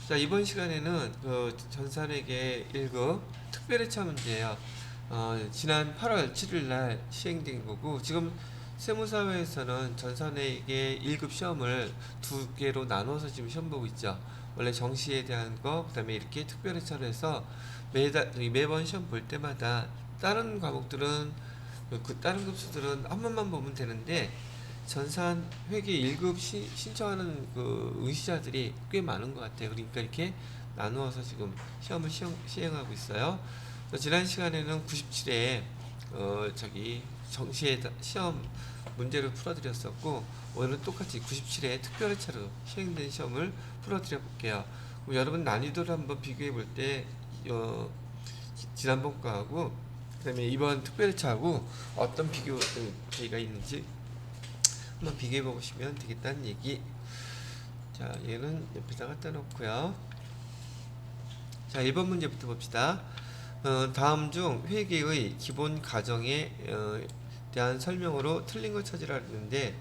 자, 이번 시간에는 그 전산회계 1급 특별회차 문제예요. 지난 8월 7일 날 시행된 거고, 지금 세무사회에서는 전산회계 1급 시험을 두 개로 나눠서 지금 시험 보고 있죠. 원래 정시에 대한 거, 그 다음에 이렇게 특별회차를 해서 매번 시험 볼 때마다 다른 과목들은, 그 다른 급수들은 한 번만 보면 되는데, 전산 회계 1급 신청하는 그 응시자들이 꽤 많은 것 같아요. 그러니까 이렇게 나누어서 지금 시험을 시행하고 있어요. 그래서 지난 시간에는 97회 정시에 시험 문제를 풀어드렸었고, 오늘은 똑같이 97회 특별회차로 시행된 시험을 풀어드려 볼게요. 여러분 난이도를 한번 비교해 볼 때 지난번 거하고 그다음에 이번 특별회차하고 어떤 비교 차이가 있는지 한번 비교해 보시면 되겠다는 얘기. 자, 얘는 옆에다 갖다 놓고요. 자, 1번 문제부터 봅시다. 다음 중 회계의 기본 가정에 대한 설명으로 틀린 걸 찾으라 했는데,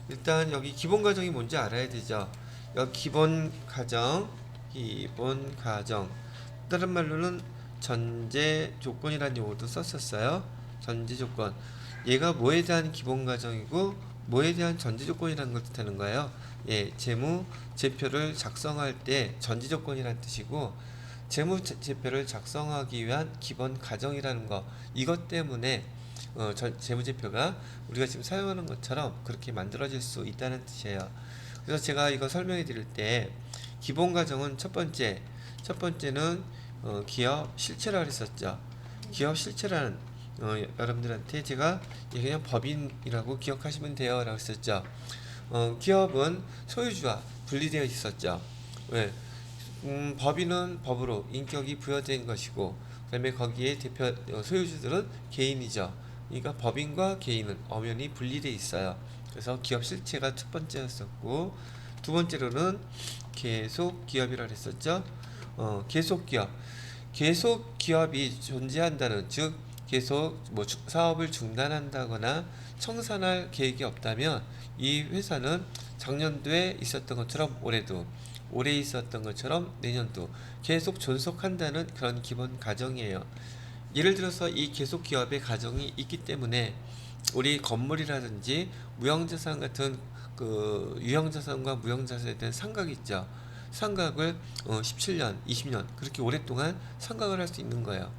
일단 여기 기본 가정이 뭔지 알아야 되죠. 여기 기본 가정. 다른 말로는 전제 조건이라는 용어도 썼었어요. 전제 조건. 얘가 뭐에 대한 기본 가정이고 뭐에 대한 전제 조건이라는 걸 뜻하는 거예요. 예, 재무 제표를 작성할 때 전제 조건이라는 뜻이고, 재무 제표를 작성하기 위한 기본 가정이라는 거, 이것 때문에 재무 제표가 우리가 지금 사용하는 것처럼 그렇게 만들어질 수 있다는 뜻이에요. 그래서 제가 이거 설명해 드릴 때 기본 가정은 첫 번째는 기업 실체라고 했었죠. 기업 실체라는 여러분들한테 제가 그냥 법인이라고 기억하시면 돼요 라고 했었죠. 기업은 소유주와 분리되어 있었죠. 왜? 법인은 법으로 인격이 부여된 것이고, 그 다음에 거기에 소유주들은 개인이죠. 그러니까 법인과 개인은 엄연히 분리되어 있어요. 그래서 기업 실체가 첫 번째였었고, 두 번째로는 계속 기업이라고 했었죠. 계속 기업. 계속 기업이 존재한다는, 즉 계속 사업을 중단한다거나 청산할 계획이 없다면 이 회사는 작년도에 있었던 것처럼 올해 있었던 것처럼 내년도 계속 존속한다는 그런 기본 가정이에요. 예를 들어서 이 계속 기업의 가정이 있기 때문에 우리 건물이라든지 무형자산 같은 그 유형자산과 무형자산에 대한 상각이 있죠. 상각을 17년, 20년 그렇게 오랫동안 상각을 할 수 있는 거예요.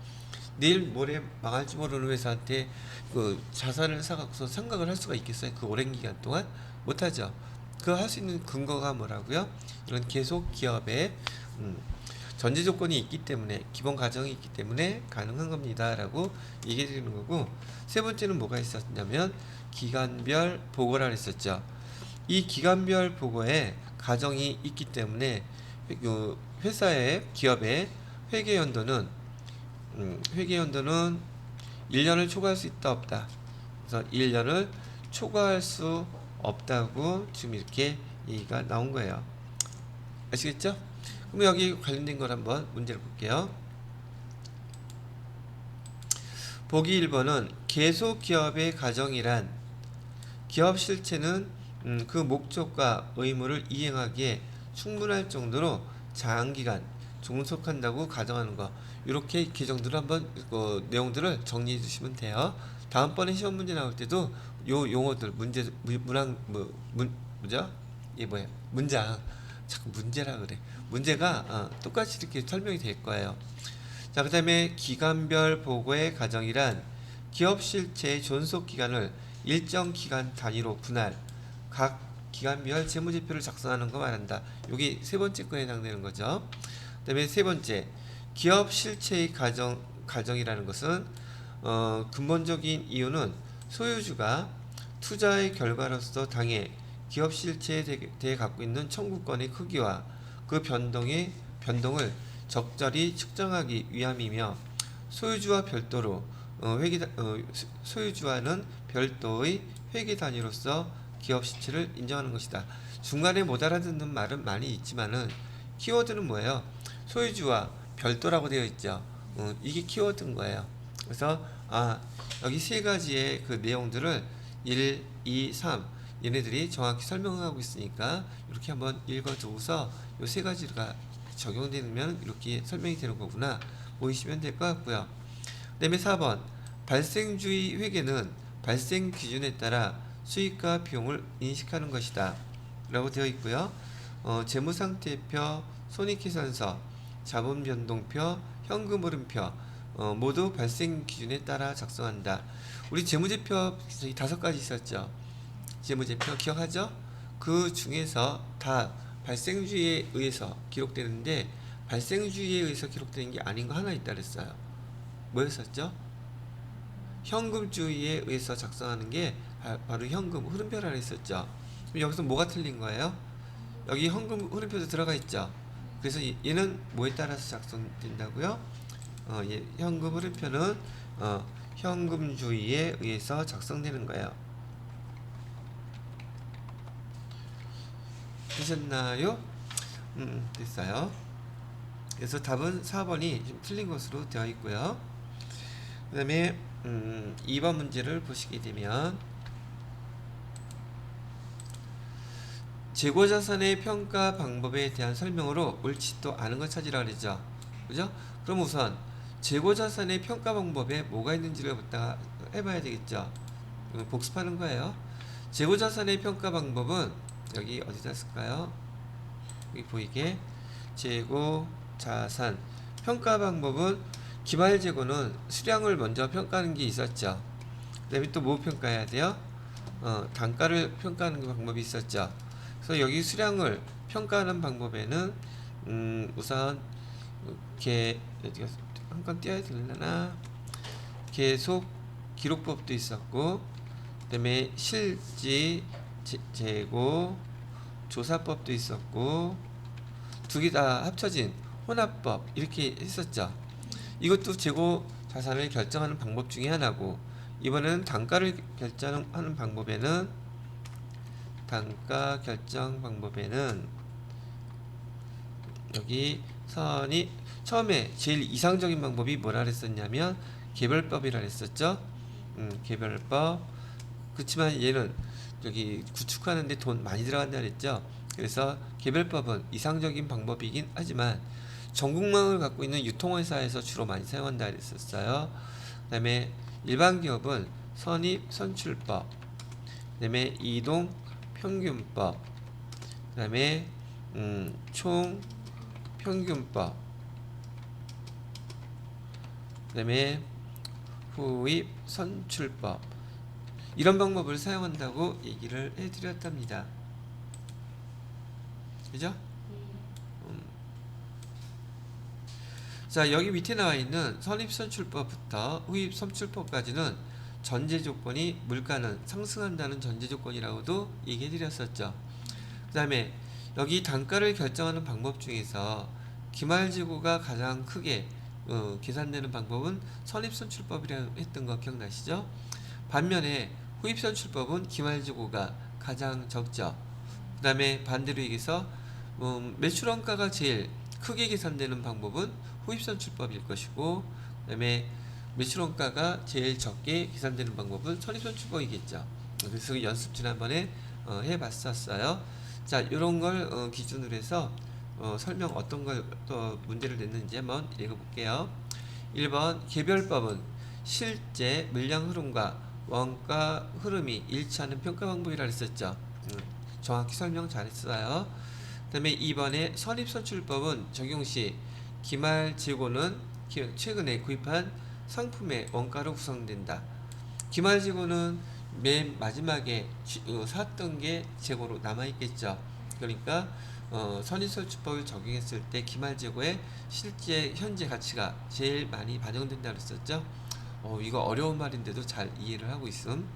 내일 모레 망할지 모르는 회사한테 그 자산을 사갖고서 상각을 할 수가 있겠어요? 그 오랜 기간 동안 못하죠. 그 할 수 있는 근거가 뭐라고요? 이런 계속 기업의 전제 조건이 있기 때문에, 기본 가정이 있기 때문에 가능한 겁니다라고 얘기해 드리는 거고, 세 번째는 뭐가 있었냐면 기간별 보고라 했었죠. 이 기간별 보고에 가정이 있기 때문에 회사의 기업의 회계 연도는 1년을 초과할 수 있다 없다. 그래서 1년을 초과할 수 없다고 지금 이렇게 얘기가 나온 거예요. 아시겠죠? 그럼 여기 관련된 걸 한번 문제를 볼게요. 보기 1번은 계속 기업의 가정이란 기업 실체는 그 목적과 의무를 이행하기에 충분할 정도로 장기간 종속한다고 가정하는 거. 이렇게 개정들을 한번 내용들을 정리해 주시면 돼요. 다음번에 시험 문제 나올 때도 요 용어들 뭐죠? 이게 뭐야? 문장. 자꾸 문제라 그래. 문제가 똑같이 이렇게 설명이 될 거예요. 자, 그 다음에 기간별 보고의 가정이란 기업 실체의 존속 기간을 일정 기간 단위로 분할, 각 기간별 재무제표를 작성하는 거 말한다. 여기 세 번째 거에 해당되는 거죠. 그 다음에 세 번째, 기업 실체의 가정이라는 것은 근본적인 이유는 소유주가 투자의 결과로서 당해 기업 실체에 대해 갖고 있는 청구권의 크기와 그 변동을 적절히 측정하기 위함이며, 소유주와 별도로 소유주와는 별도의 회계 단위로서 기업 실체를 인정하는 것이다. 중간에 못 알아듣는 말은 많이 있지만은 키워드는 뭐예요? 소유주와 별도라고 되어 있죠. 이게 키워드인 거예요. 그래서 여기 세 가지의 그 내용들을 1, 2, 3 얘네들이 정확히 설명하고 있으니까 이렇게 한번 읽어두고서 요 세 가지가 적용되면 이렇게 설명이 되는 거구나 보이시면 될 것 같고요. 그 다음에 4번 발생주의 회계는 발생 기준에 따라 수익과 비용을 인식하는 것이다 라고 되어 있고요. 재무상태표, 손익계산서, 자본변동표, 현금흐름표 모두 발생 기준에 따라 작성한다. 우리 재무제표 5가지 있었죠. 재무제표 기억하죠? 그 중에서 다 발생주의에 의해서 기록되는데 발생주의에 의해서 기록되는 게 아닌 거 하나 있다 그랬어요. 뭐였었죠? 현금주의에 의해서 작성하는 게 바로 현금 흐름표라고 했었죠. 그럼 여기서 뭐가 틀린 거예요? 여기 현금 흐름표도 들어가 있죠. 그래서 얘는 뭐에 따라서 작성된다고요? 현금 흐름표는 현금주의에 의해서 작성되는 거예요. 되셨나요? 됐어요. 그래서 답은 4번이 좀 틀린 것으로 되어 있고요. 그 다음에 2번 문제를 보시게 되면 재고자산의 평가 방법에 대한 설명으로 옳지도 않은 걸 찾으라 그러죠. 그죠? 그럼 우선 재고자산의 평가 방법에 뭐가 있는지를 갖다가 해봐야 되겠죠. 복습하는 거예요. 재고자산의 평가 방법은 여기 어디다 쓸까요? 여기 보이게 재고자산 평가 방법은 기말재고는 수량을 먼저 평가하는 게 있었죠. 그 다음에 또 뭐 평가해야 돼요? 단가를 평가하는 방법이 있었죠. 그래서 여기 수량을 평가하는 방법에는 우선 한 건 띄어야 되려나? 계속 기록법도 있었고 그 다음에 실지 재고 조사법도 있었고 두 개 다 합쳐진 혼합법 이렇게 했었죠. 이것도 재고 자산을 결정하는 방법 중에 하나고 이번에는 단가를 결정하는 방법에는 단가 결정 방법에는 여기 선이 처음에 제일 이상적인 방법이 뭐라 그랬었냐면 개별법이라 그랬었죠. 개별법. 그렇지만 얘는 여기 구축하는데 돈 많이 들어간다 그랬죠. 그래서 개별법은 이상적인 방법이긴 하지만 전국망을 갖고 있는 유통회사에서 주로 많이 사용한다 그랬었어요. 그 다음에 일반 기업은 선입 선출법, 그 다음에 이동 평균법, 그 다음에 총 평균법, 그 다음에 후입 선출법 이런 방법을 사용한다고 얘기를 해드렸답니다. 그죠? 자, 여기 밑에 나와 있는 선입선출법부터 후입선출법까지는 전제 조건이 물가는 상승한다는 전제 조건이라고도 얘기해 드렸었죠. 그 다음에 여기 단가를 결정하는 방법 중에서 기말재고가 가장 크게 계산되는 방법은 선입선출법이라고 했던 거 기억나시죠? 반면에 후입선출법은 기말재고가 가장 적죠. 그 다음에 반대로 얘기해서 매출원가가 제일 크게 계산되는 방법은 후입선출법일 것이고 그 다음에 매출원가가 제일 적게 계산되는 방법은 선입선출법이겠죠. 그래서 연습 지난번에 해봤었어요. 자, 이런 걸 기준으로 해서 설명 어떤 걸 또 문제를 냈는지 한번 읽어볼게요. 1번 개별법은 실제 물량 흐름과 원가 흐름이 일치하는 평가 방법이라 했었죠. 정확히 설명 잘했어요. 그 다음에 2번에 선입선출법은 적용 시 기말재고는 최근에 구입한 상품의 원가로 구성된다. 기말재고는 맨 마지막에 샀던 게 재고로 남아있겠죠. 그러니까 선입선출법을 적용했을 때 기말재고의 실제 현재 가치가 제일 많이 반영된다 그랬었죠. 이거 어려운 말인데도 잘 이해를 하고 있음.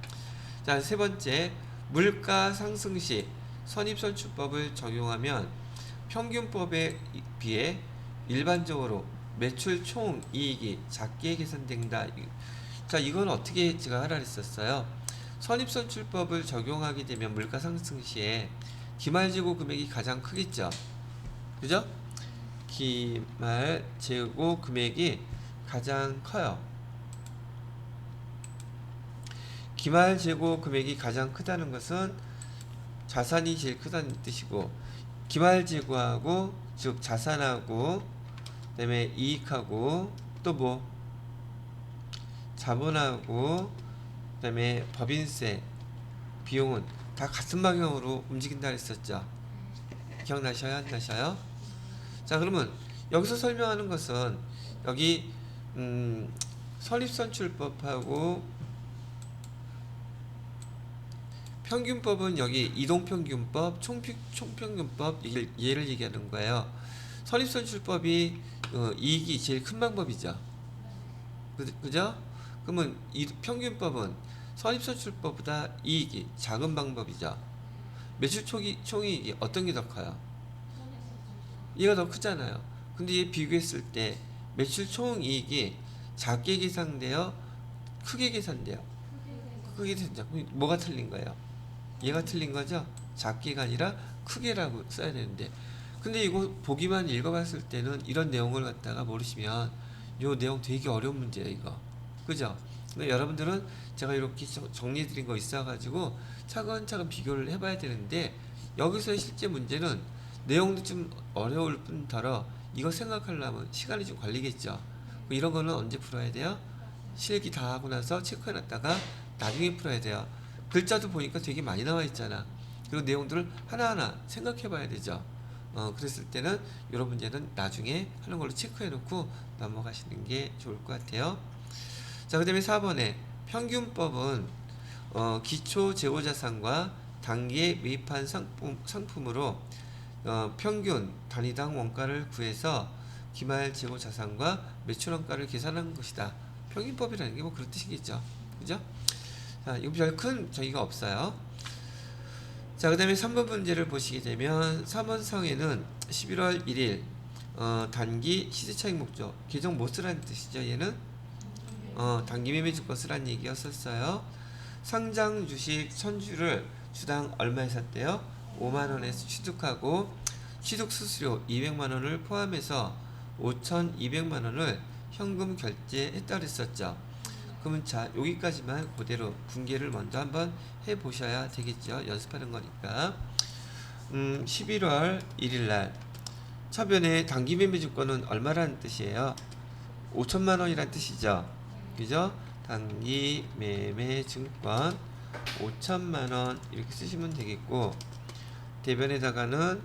자, 세 번째, 물가 상승 시 선입선출법을 적용하면 평균법에 비해 일반적으로 매출 총 이익이 작게 계산된다. 자, 이건 어떻게 제가 하라 했었어요. 선입선출법을 적용하게 되면 물가 상승 시에 기말재고 금액이 가장 크겠죠. 그죠? 기말재고 금액이 가장 커요. 기말재고 금액이 가장 크다는 것은 자산이 제일 크다는 뜻이고 기말재고하고 즉 자산하고 그다음에 이익하고 또 뭐 자본하고 그다음에 법인세 비용은 다 같은 방향으로 움직인다 했었죠. 기억나셔요? 안 나셔요? 자, 그러면 여기서 설명하는 것은 여기 선입선출법하고 평균법은 여기 이동평균법, 총평균법 얘를 얘기하는 거예요. 선입선출법이 이익이 제일 큰 방법이죠. 그죠? 그러면 이 평균법은 선입선출법보다 이익이 작은 방법이죠. 매출 총이익이 어떤 게 더 커요? 얘가 더 크잖아요. 근데 얘 비교했을 때 매출 총이익이 작게 계산돼요? 크게 계산돼요? 크게 계산돼요. 뭐가 틀린 거예요? 얘가 틀린 거죠? 작게가 아니라 크게라고 써야 되는데, 근데 이거 보기만 읽어봤을 때는 이런 내용을 갖다가 모르시면 요 내용 되게 어려운 문제예요, 이거. 그죠? 근데 여러분들은 제가 이렇게 정리해드린 거 있어가지고 차근차근 비교를 해봐야 되는데, 여기서의 실제 문제는 내용도 좀 어려울 뿐더러 이거 생각하려면 시간이 좀 걸리겠죠. 이런 거는 언제 풀어야 돼요? 실기 다 하고 나서 체크해놨다가 나중에 풀어야 돼요. 글자도 보니까 되게 많이 나와 있잖아. 그리고 내용들을 하나하나 생각해 봐야 되죠. 그랬을 때는 이런 문제는 나중에 하는 걸로 체크해 놓고 넘어가시는 게 좋을 것 같아요. 자, 그 다음에 4번에 평균법은 기초 재고자산과 단기에 매입한 상품으로 평균 단위당 원가를 구해서 기말 재고자산과 매출 원가를 계산한 것이다. 평균법이라는 게 뭐 그런 뜻이겠죠. 그죠? 자, 이거 별 큰 저기가 없어요. 자, 그 다음에 3번 문제를 보시게 되면 3번 상에는 11월 1일 단기 시세차익 목적 계정 못 쓰라는 뜻이죠. 얘는 단기 매매 주권 쓰라는 얘기였었어요. 상장 주식 1000주를 주당 얼마에 샀대요? 5만원에서 취득하고 취득 수수료 200만원을 포함해서 5200만원을 현금 결제했다 그랬었죠. 그러면 자, 여기까지만 그대로 분개를 먼저 한번 해보셔야 되겠죠. 연습하는 거니까. 11월 1일날 차변의 단기 매매 주권은 얼마라는 뜻이에요? 5천만원이란 뜻이죠. 그죠? 단기 매매 증권 5천만원 이렇게 쓰시면 되겠고, 대변에다가는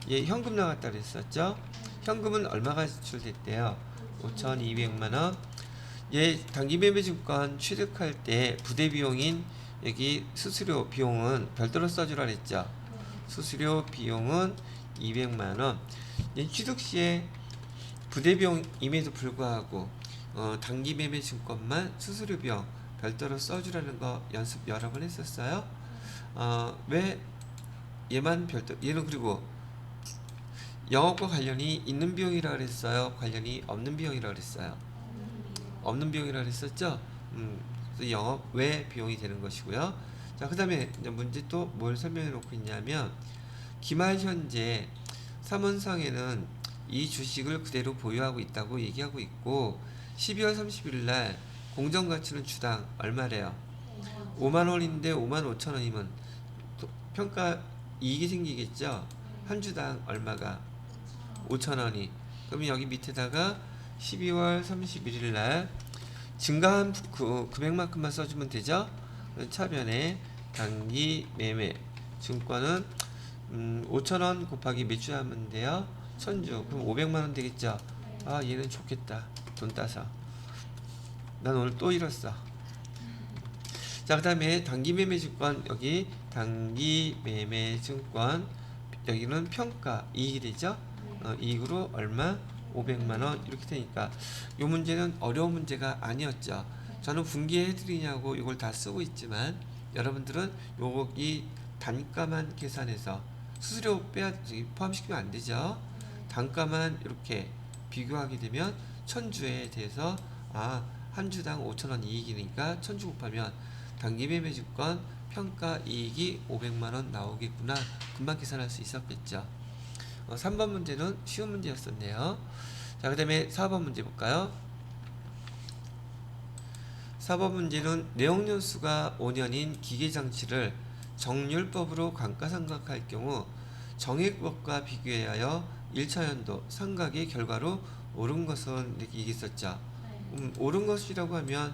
얘 현금 나갔다 그랬었죠. 현금은 얼마가 지출됐대요? 5,200만원. 얘 단기 매매 증권 취득할 때 부대 비용인 여기 수수료 비용은 별도로 써주라 그랬죠. 수수료 비용은 200만원. 얘 취득 시에 부대 비용임에도 불구하고 단기 매매 증권만 수수료 비용 별도로 써주라는 거 연습 여러 번 했었어요. 왜 얘만 별도, 얘는 그리고 영업과 관련이 있는 비용이라 그랬어요? 관련이 없는 비용이라 그랬어요? 없는 비용이라 그랬었죠? 그래서 영업 외 비용이 되는 것이고요. 자, 그 다음에 문제 또 뭘 설명해 놓고 있냐면, 기말 현재 3원상에는 이 주식을 그대로 보유하고 있다고 얘기하고 있고, 12월 30일 날 공정가치는 주당 얼마래요? 5만원인데 5만 5천원이면 평가 이익이 생기겠죠? 한 주당 얼마가? 5천원이. 그러면 여기 밑에다가 12월 31일 날 증가한 금액만큼만 써주면 되죠? 차변에 단기 매매 증권은 5천원 곱하기 매출 하면 돼요. 1000주. 그럼 500만원 되겠죠? 아, 얘는 좋겠다. 돈 따서. 난 오늘 또 잃었어. 자, 그 다음에 단기 매매 증권, 여기 단기 매매 증권, 여기는 평가 이익이 되죠? 이익으로 얼마? 500만원 이렇게 되니까 이 문제는 어려운 문제가 아니었죠. 저는 분개해드리냐고 이걸 다 쓰고 있지만 여러분들은 이 단가만 계산해서 수수료 포함시키면 안 되죠. 단가만 이렇게 비교하게 되면 1000주에 대해서 한 주당 5천원 이익이니까 1000주 곱하면 단기 매매 주권 평가 이익이 500만원 나오겠구나. 금방 계산할 수 있었겠죠. 3번 문제는 쉬운 문제였었네요. 자, 그 다음에 4번 문제 볼까요? 4번 문제는 내용연수가 5년인 기계장치를 정률법으로 감가상각할 경우 정액법과 비교하여 1차 연도 상각의 결과로 옳은 것은 이렇게 얘기했었죠. 네. 옳은 것이라고 하면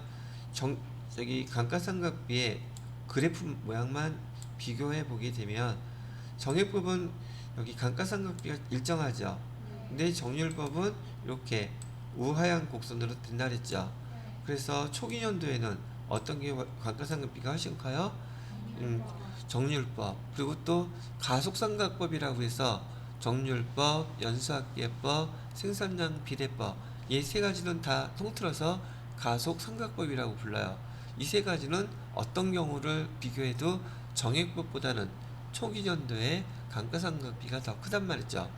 저기 감가상각비의 그래프 모양만 비교해 보게 되면 정액법은 여기 감가상각비가 일정하죠. 네. 근데 정률법은 이렇게 우하향 곡선으로 된다 그랬죠. 네. 그래서 초기 연도에는 어떤 게 감가상각비가 훨씬 커요? 정률법. 그리고 또 가속상각법이라고 해서 정률법, 연수학계법, 생산량 비례법 이 세 가지는 다 통틀어서 가속상각법이라고 불러요. 이 세 가지는 어떤 경우를 비교해도 정액법보다는 초기 연도에 감가상각비가 더 크단 말이죠.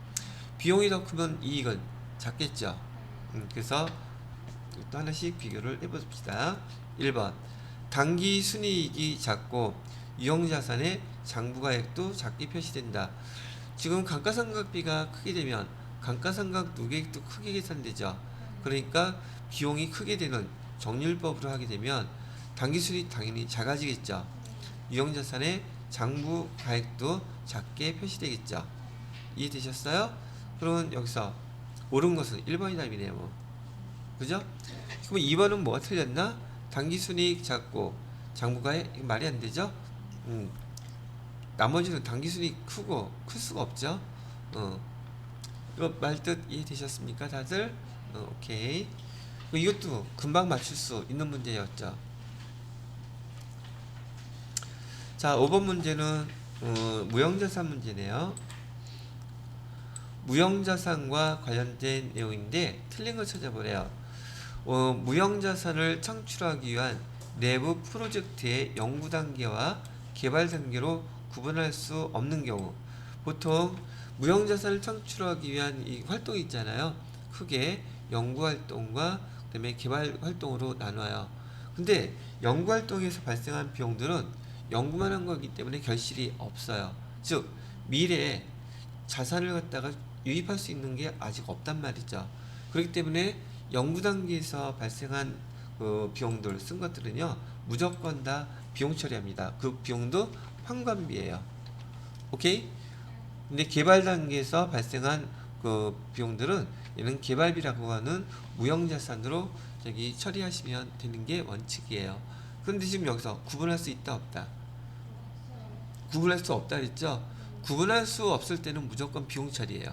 비용이 더 크면 이익은 작겠죠. 그래서 또 하나씩 비교를 해봅시다. 1번 단기 순이익이 작고 유형자산의 장부가액도 작게 표시된다. 지금 감가상각비가 크게 되면 감가상각 누계액도 크게 계산되죠. 그러니까 비용이 크게 되는 정률법으로 하게 되면 단기순이익 당연히 작아지겠죠. 유형자산의 장부가액도 작게 표시되겠죠. 이해되셨어요? 그러면 여기서 옳은 것은 1번이 답이네요. 뭐. 그죠? 그럼 2번은 뭐가 틀렸나? 단기순이익 작고 장부가액 말이 안 되죠? 나머지는 단기순이익 크고 클 수가 없죠. 이거 말뜻 이해되셨습니까, 다들? 오케이. 이것도 금방 맞출 수 있는 문제였죠. 자, 5번 문제는 무형자산 문제네요. 무형자산과 관련된 내용인데 틀린 걸 찾아보래요. 무형자산을 창출하기 위한 내부 프로젝트의 연구 단계와 개발 단계로 구분할 수 없는 경우, 보통 무형자산을 창출하기 위한 이 활동이 있잖아요. 크게 연구활동과 그다음에 개발활동으로 나눠요. 근데 연구활동에서 발생한 비용들은 연구만 한 거기 때문에 결실이 없어요. 즉 미래에 자산을 갖다가 유입할 수 있는 게 아직 없단 말이죠. 그렇기 때문에 연구 단계에서 발생한 그 비용들 쓴 것들은요 무조건 다 비용 처리합니다. 그 비용도 환관비예요. 오케이? 근데 개발 단계에서 발생한 그 비용들은 얘는 개발비라고 하는 무형자산으로 저기 처리하시면 되는 게 원칙이에요. 그런데 지금 여기서 구분할 수 있다 없다? 구분할 수 없다 그랬죠? 구분할 수 없을 때는 무조건 비용 처리예요.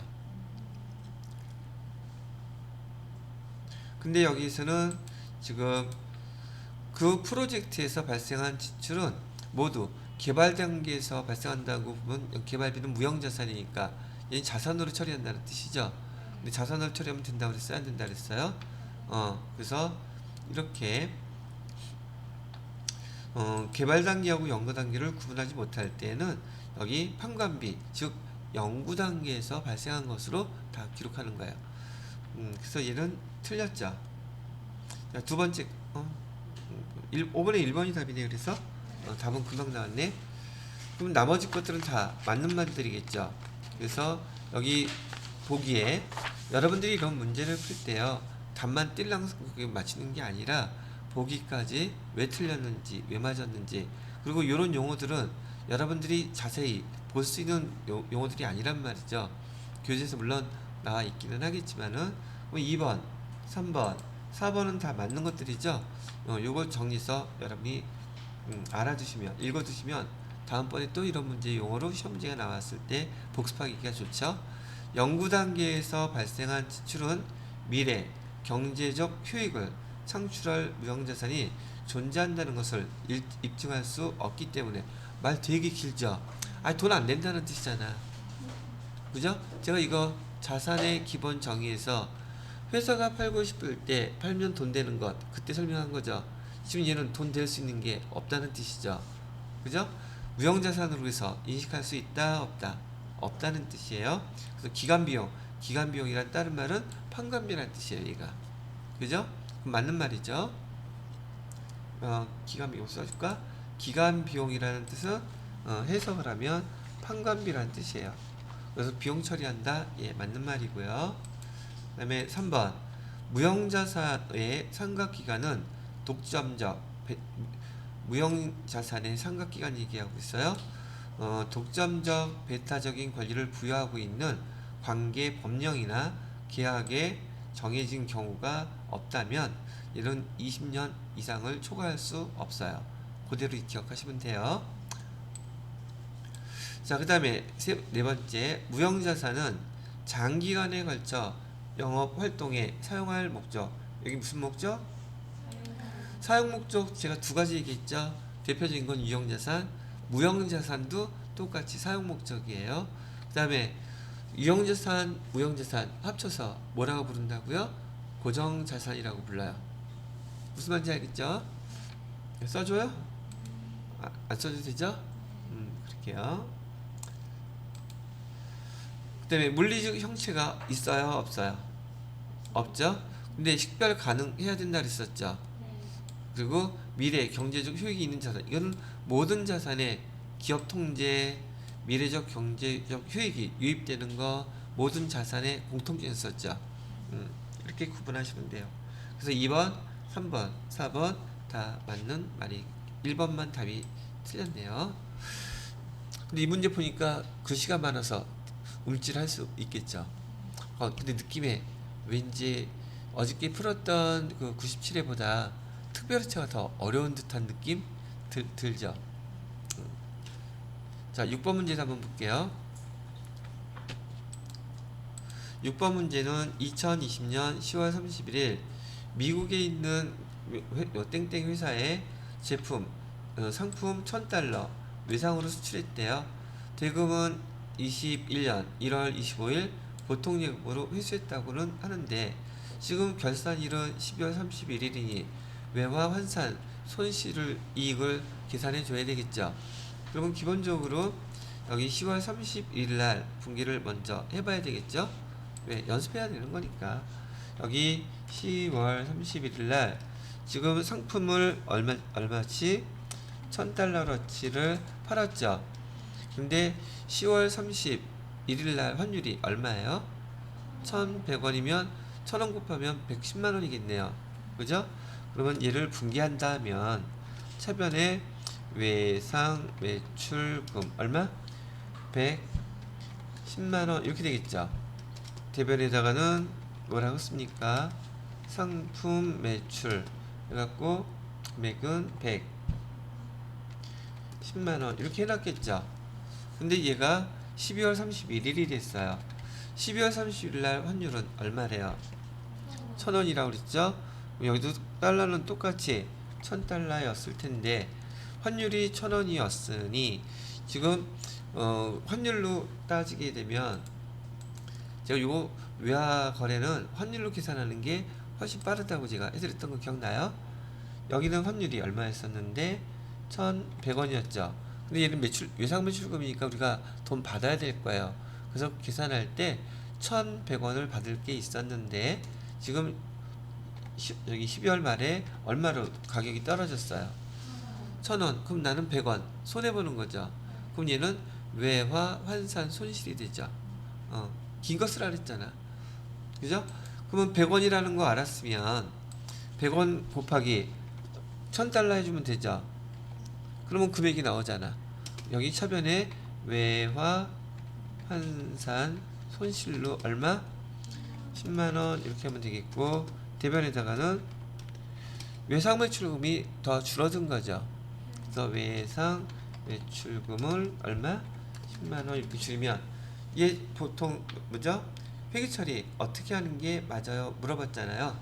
근데 여기서는 지금 그 프로젝트에서 발생한 지출은 모두 개발 단계에서 발생한다고 보면 개발비는 무형자산이니까 얘는 자산으로 처리한다는 뜻이죠. 근데 자산으로 처리하면 된다고 그랬어요? 안 된다고 그랬어요? 그래서 이렇게 개발 단계하고 연구 단계를 구분하지 못할 때는 여기 판관비, 즉 연구 단계에서 발생한 것으로 다 기록하는 거예요. 그래서 얘는 틀렸죠. 자, 두 번째, 5번에 1번이 답이네. 그래서 답은 금방 나왔네. 그럼 나머지 것들은 다 맞는 말들이겠죠. 그래서 여기 보기에 여러분들이 이런 문제를 풀 때요 답만 띨랑 맞히는 게 아니라 보기까지 왜 틀렸는지 왜 맞았는지 그리고 이런 용어들은 여러분들이 자세히 볼 수 있는 용어들이 아니란 말이죠. 교재에서 물론 나와 있기는 하겠지만은 2번, 3번, 4번은 다 맞는 것들이죠. 요거 정리해서 여러분이 알아두시면 읽어두시면 다음번에 또 이런 문제 용어로 시험 문제가 나왔을 때 복습하기가 좋죠. 연구 단계에서 발생한 지출은 미래 경제적 효익을 창출할 무형자산이 존재한다는 것을 입증할 수 없기 때문에 말 되게 길죠. 돈 안 낸다는 뜻이잖아. 그죠? 제가 이거 자산의 기본 정의에서 회사가 팔고 싶을 때 팔면 돈 되는 것 그때 설명한 거죠. 지금 얘는 돈 될 수 있는 게 없다는 뜻이죠. 그죠? 무형자산으로 해서 인식할 수 있다 없다? 없다는 뜻이에요. 그래서 기간비용이란 다른 말은 판관비라는 뜻이에요. 얘가 그죠? 그럼 맞는 말이죠. 기간비용 써줄까? 기간비용이라는 뜻은 해석을 하면 판관비라는 뜻이에요. 그래서 비용 처리한다. 예, 맞는 말이고요. 그 다음에 3번 무형자산의 상각기간은 독점적 무형자산의 상각기간 얘기하고 있어요. 독점적 배타적인 권리를 부여하고 있는 관계 법령이나 계약에 정해진 경우가 없다면 이런 20년 이상을 초과할 수 없어요. 그대로 기억하시면 돼요. 자, 그 다음에 네 번째, 무형자산은 장기간에 걸쳐 영업활동에 사용할 목적. 여기 무슨 목적? 사용 목적 제가 두 가지 얘기했죠. 대표적인 건 유형자산, 무형자산도 똑같이 사용 목적이에요. 그 다음에 유형자산, 무형자산 합쳐서 뭐라고 부른다고요? 고정자산이라고 불러요. 무슨 말인지 알겠죠? 써줘요? 안 써도 되죠? 그럴게요. 그 다음에 물리적 형체가 있어요? 없어요? 없죠? 근데 식별 가능해야 된다 그랬었죠? 그리고 미래 경제적 효익이 있는 자산, 이거는 모든 자산에 기업 통제, 미래적 경제적 효익이 유입되는 거 모든 자산의 공통점이었었죠. 이렇게 구분하시면 돼요. 그래서 2번, 3번, 4번 다 맞는 말이 1번만 답이 틀렸네요. 근데 이 문제 보니까 글씨가 많아서 움찔할 수 있겠죠. 근데 느낌에 왠지 어저께 풀었던 그 97회보다 특별어체가 더 어려운 듯한 느낌 들죠. 자, 6번 문제도 한번 볼게요. 6번 문제는 2020년 10월 31일 미국에 있는 땡땡 회사의 제품, 상품 1000달러 외상으로 수출했대요. 대금은 21년 1월 25일 보통예금으로 회수했다고는 하는데 지금 결산일은 12월 31일이니 외화 환산 손실 이익을 계산해 줘야 되겠죠. 그러면 기본적으로 여기 10월 31일 날 분기를 먼저 해봐야 되겠죠. 왜? 연습해야 되는 거니까. 여기 10월 31일 날 지금 상품을 얼마치 1000달러어치를 팔았죠. 근데 10월 31일 날 환율이 얼마예요? 1100원이면 1000원 곱하면 110만원이겠네요. 그죠? 그러면 얘를 분기한다면 차변에 외상 매출금 얼마? 110만원 이렇게 되겠죠. 대변에다가는 뭐라고 씁니까? 상품 매출 해갖고 금액은 110만원 이렇게 해놨겠죠. 근데 얘가 12월 31일이 됐어요. 12월 31일 날 환율은 얼마래요? 1000원이라고 그랬죠. 여기도 달러는 똑같이 1000달러였을 텐데 환율이 1000원이었으니 지금 환율로 따지게 되면 제가 요 외화 거래는 환율로 계산하는 게 훨씬 빠르다고 제가 해드렸던 거 기억나요? 여기는 환율이 얼마였었는데 1100원이었죠. 근데 얘는 외상 매출금이니까 우리가 돈 받아야 될 거예요. 그래서 계산할 때 1100원을 받을 게 있었는데 지금 여기 12월 말에 얼마로 가격이 떨어졌어요? 1000원. 그럼 나는 100원 손해보는 거죠. 그럼 얘는 외화 환산 손실이 되죠. 긴 거 쓰라 그랬잖아. 그죠? 그러면 100원이라는 거 알았으면 100원 곱하기 1000달러 해주면 되죠. 그러면 금액이 나오잖아. 여기 차변에 외화 환산 손실로 얼마? 10만원 이렇게 하면 되겠고 대변에다가는 외상 매출금이 더 줄어든 거죠. 그래서 외상 매출금을 얼마? 10만원 이렇게 줄이면 얘 보통 뭐죠? 회계 처리 어떻게 하는 게 맞아요? 물어봤잖아요.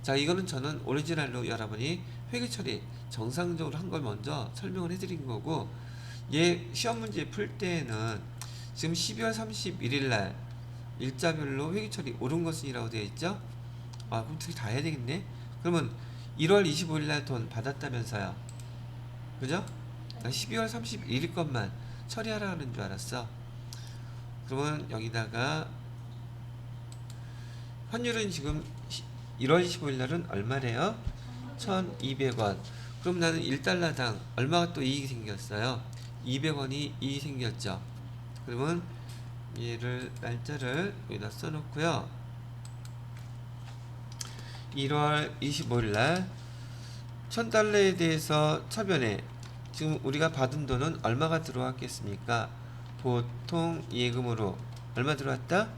자, 이거는 저는 오리지널로 여러분이 회계 처리 정상적으로 한 걸 먼저 설명을 해드린 거고 얘 시험 문제 풀 때는 지금 12월 31일 날 일자별로 회계 처리 옳은 것은이라고 되어 있죠? 그럼 두 개 다 해야 되겠네? 그러면 1월 25일 날 돈 받았다면서요. 그죠? 12월 31일 것만 처리하라는 줄 알았어. 그러면 여기다가 환율은 지금 1월 25일 날은 얼마래요? 1200원. 그럼 나는 1달러당 얼마가 또 이익이 생겼어요? 200원이 이익이 생겼죠. 그러면 얘를 날짜를 여기다 써놓고요. 1월 25일 날 1000달러에 대해서 차변에 지금 우리가 받은 돈은 얼마가 들어왔겠습니까? 보통 예금으로 얼마 들어왔다?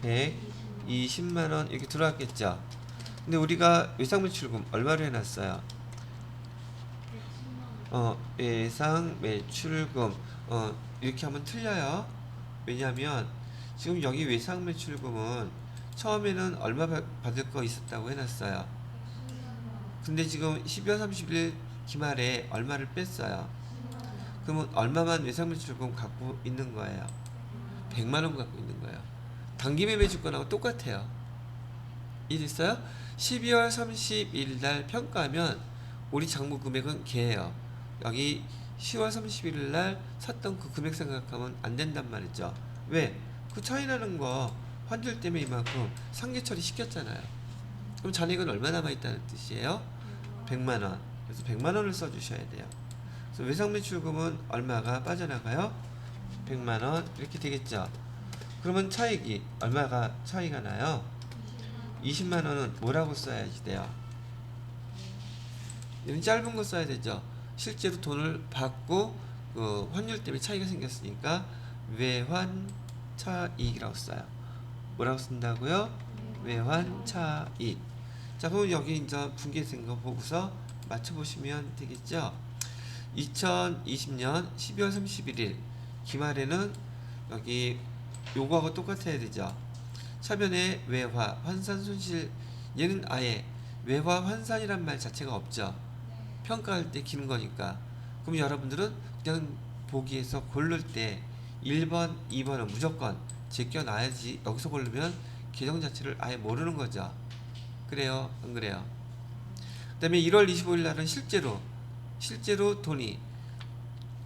120만 원 이렇게 들어왔겠죠. 근데 우리가 외상매출금 얼마로 해놨어요? 외상매출금 이렇게 하면 틀려요. 왜냐하면 지금 여기 외상매출금은 처음에는 얼마 받을 거 있었다고 해놨어요. 근데 지금 12월 30일 기말에 얼마를 뺐어요. 그러면 얼마만 외상매출금 갖고 있는 거예요? 100만 원 갖고 있는 거예요. 단기매매 주권하고 똑같아요. 이해됐어요? 12월 30일 날 평가하면 우리 장부 금액은 걔예요. 여기 10월 31일 날 샀던 그 금액 생각하면 안 된단 말이죠. 왜? 그 차이 나는 거 환율 때문에 이만큼 상계 처리 시켰잖아요. 그럼 잔액은 얼마 남아있다는 뜻이에요? 100만 원. 그래서 100만 원을 써주셔야 돼요. 그래서 외상매출금은 얼마가 빠져나가요? 100만 원 이렇게 되겠죠. 그러면 차익이 얼마가 차이가 나요? 20만 원은 뭐라고 써야지 돼요? 이런 짧은 거 써야 되죠. 실제로 돈을 받고 그 환율 때문에 차이가 생겼으니까 외환 차익이라고 써요. 뭐라고 쓴다고요? 외환 차익. 자, 그럼 여기 이제 분기된 거 보고서 맞춰보시면 되겠죠. 2020년 12월 31일 기말에는 여기 요거하고 똑같아야 되죠. 차변에 외화, 환산 손실, 얘는 아예 외화 환산이란 말 자체가 없죠. 평가할 때 기는 거니까. 그럼 여러분들은 그냥 보기에서 고를 때 1번, 2번은 무조건 제껴놔야지. 여기서 고르면 계정 자체를 아예 모르는 거죠. 그래요? 안 그래요? 그 다음에 1월 25일 날은 실제로 돈이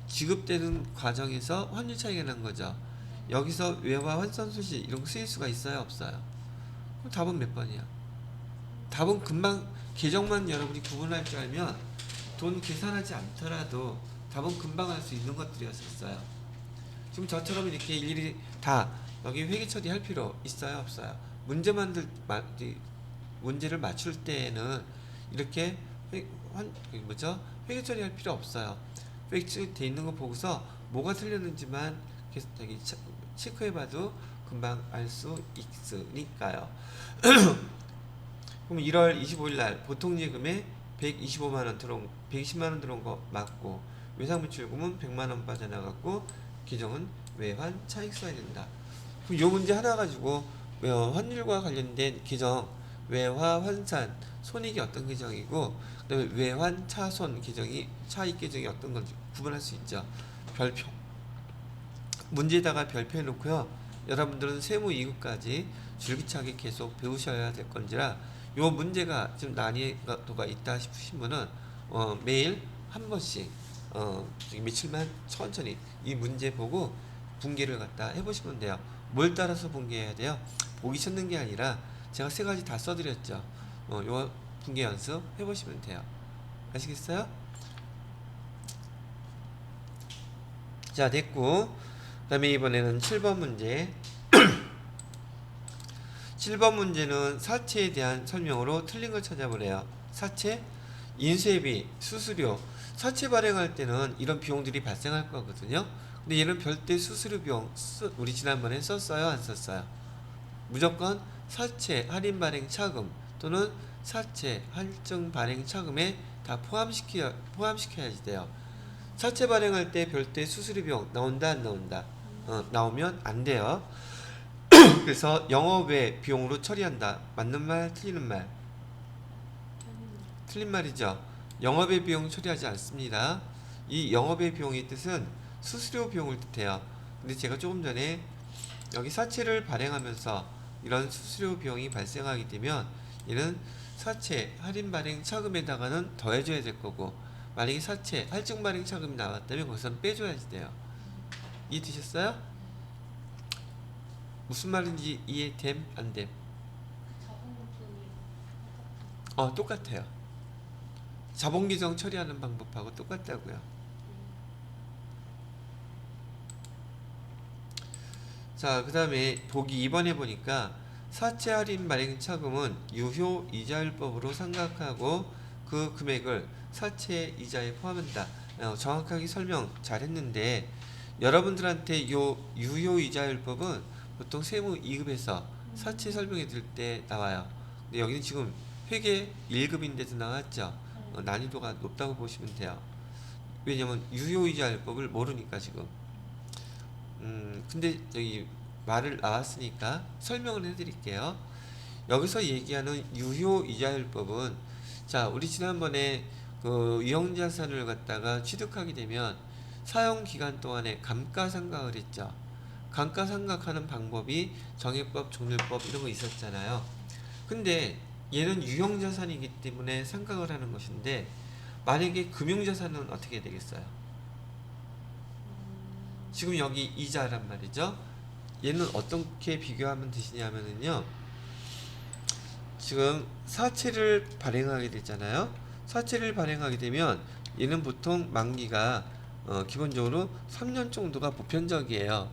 지급되는 과정에서 환율 차이가 난 거죠. 여기서 외화 환산 손실 이런 거 쓰일 수가 있어요? 없어요? 그럼 답은 몇 번이야? 답은 금방 계정만 여러분이 구분할 줄 알면 돈 계산하지 않더라도 답은 금방 할 수 있는 것들이었어요. 지금 저처럼 이렇게 일일이 다 여기 회계 처리할 필요 있어요? 없어요? 문제를 맞출 때에는 이렇게 회계 처리할 필요 없어요. 회계 처리돼 있는 거 보고서 뭐가 틀렸는지만 계속 여기 체크해봐도 금방 알 수 있으니까요. 그럼 1월 25일 날 보통 예금에 120만 원 들어온 거 맞고 외상매출금은 100만 원 빠져나갔고 계정은 외환 차익 써야 된다. 그럼 요 문제 하나 가지고 환율과 관련된 계정 외화 환산 손익이 어떤 계정이고 그다음에 외환 차손 계정이 차익 계정이 어떤 건지 구분할 수 있죠. 별표 문제에다가 별표 해놓고요. 여러분들은 세무 2급까지 줄기차게 계속 배우셔야 될 건지라 요 문제가 좀 난이도가 있다 싶으신 분은 매일 한 번씩 며칠만 천천히 이 문제 보고 분개를 갖다 해보시면 돼요. 뭘 따라서 분개해야 돼요? 보기 찾는 게 아니라 제가 세 가지 다 써드렸죠. 요 분개 연습 해보시면 돼요. 아시겠어요? 자, 됐고 그 다음에 이번에는 7번 문제 7번 문제는 사채에 대한 설명으로 틀린 걸 찾아보래요. 사채, 인쇄비, 수수료 사채 발행할 때는 이런 비용들이 발생할 거거든요. 근데 얘는 별도의 수수료 비용 우리 지난번에 썼어요? 안 썼어요? 무조건 사채 할인 발행 차금 또는 사채 할증 발행 차금에 다 포함시켜야지 돼요. 사채 발행할 때 별도의 수수료 비용 나온다 안 나온다? 나오면 안 돼요. 그래서 영업외 비용으로 처리한다. 맞는 말 틀리는 말? 틀린 말이죠. 영업외 비용 처리하지 않습니다. 이 영업외 비용의 뜻은 수수료 비용을 뜻해요. 근데 제가 조금 전에 여기 사채를 발행하면서 이런 수수료 비용이 발생하게 되면 얘는 사채 할인 발행 차금에다가는 더해줘야 될 거고 만약에 사채 할증 발행 차금이 나왔다면 거기서는 빼줘야지 돼요. 이해되셨어요? 무슨 말인지 이해됨? 안 됨? 똑같아요. 자본계정 처리하는 방법하고 똑같다고요. 자, 그 다음에 보기 2번에 보니까 사채 할인 발행 차금은 유효 이자율법으로 생각하고 그 금액을 사채 이자에 포함한다. 정확하게 설명 잘했는데 여러분들한테 요 유효 이자율법은 보통 세무 2급에서 사채 설명해 드릴 때 나와요. 근데 여기는 지금 회계 1급인데도 나왔죠. 난이도가 높다고 보시면 돼요. 왜냐면 유효이자율법을 모르니까 지금. 근데 저기 말을 나왔으니까 설명을 해드릴게요. 여기서 얘기하는 유효이자율법은, 자, 우리 지난번에 그 유형자산을 갖다가 취득하게 되면 사용 기간 동안에 감가상각을 했죠. 감가상각하는 방법이 정액법, 종률법 이런 거 있었잖아요. 근데 얘는 유형자산이기 때문에 상각을 하는 것인데, 만약에 금융자산은 어떻게 되겠어요? 지금 여기 이자란 말이죠. 얘는 어떻게 비교하면 되시냐면요, 지금 사채를 발행하게 되잖아요. 사채를 발행하게 되면 얘는 보통 만기가 기본적으로 3년 정도가 보편적이에요.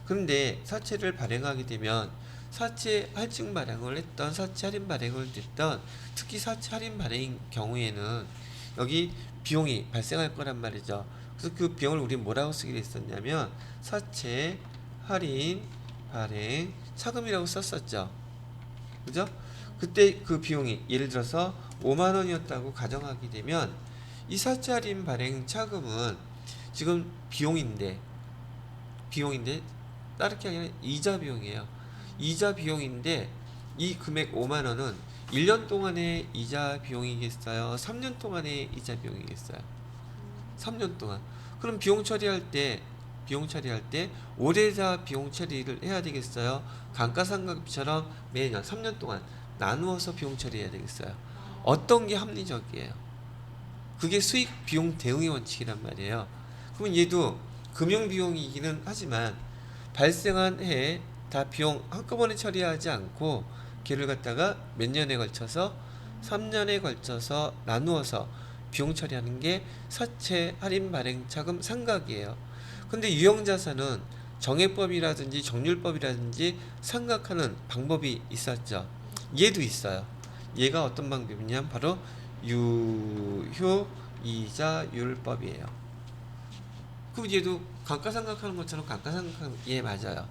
근데 사채를 발행하게 되면 사채 할증 발행을 했던, 사채 할인 발행을 됐던, 특히 사채 할인 발행인 경우에는 여기 비용이 발생할 거란 말이죠. 그래서 그 비용을 우리 뭐라고 쓰기로 했었냐면 사채 할인 발행 차금이라고 썼었죠. 그죠? 그때 그 비용이 예를 들어서 5만 원이었다고 가정하게 되면 이 사채 할인 발행 차금은 지금 비용인데 다른 게 아니라 이자 비용이에요. 이자 비용인데 이 금액 5만 원은 1년 동안의 이자 비용이겠어요? 3년 동안의 이자 비용이겠어요? 3년 동안. 그럼 비용 처리할 때 올해자 비용 처리를 해야 되겠어요? 감가상각비처럼 매년 3년 동안 나누어서 비용 처리해야 되겠어요? 어떤 게 합리적이에요? 그게 수익 비용 대응의 원칙이란 말이에요. 그럼 얘도 금융 비용이기는 하지만 발생한 해에 다 비용 한꺼번에 처리하지 않고 걔를 갖다가 몇 년에 걸쳐서 3년에 걸쳐서 나누어서 비용 처리하는 게 사채 할인 발행 차금 상각이에요. 근데 유형자산은 정액법이라든지 정률법이라든지 상각하는 방법이 있었죠. 얘도 있어요. 얘가 어떤 방법이냐면 바로 유효이자율법이에요. 그럼 얘도 감가상각하는 것처럼 감가상각, 예, 맞아요.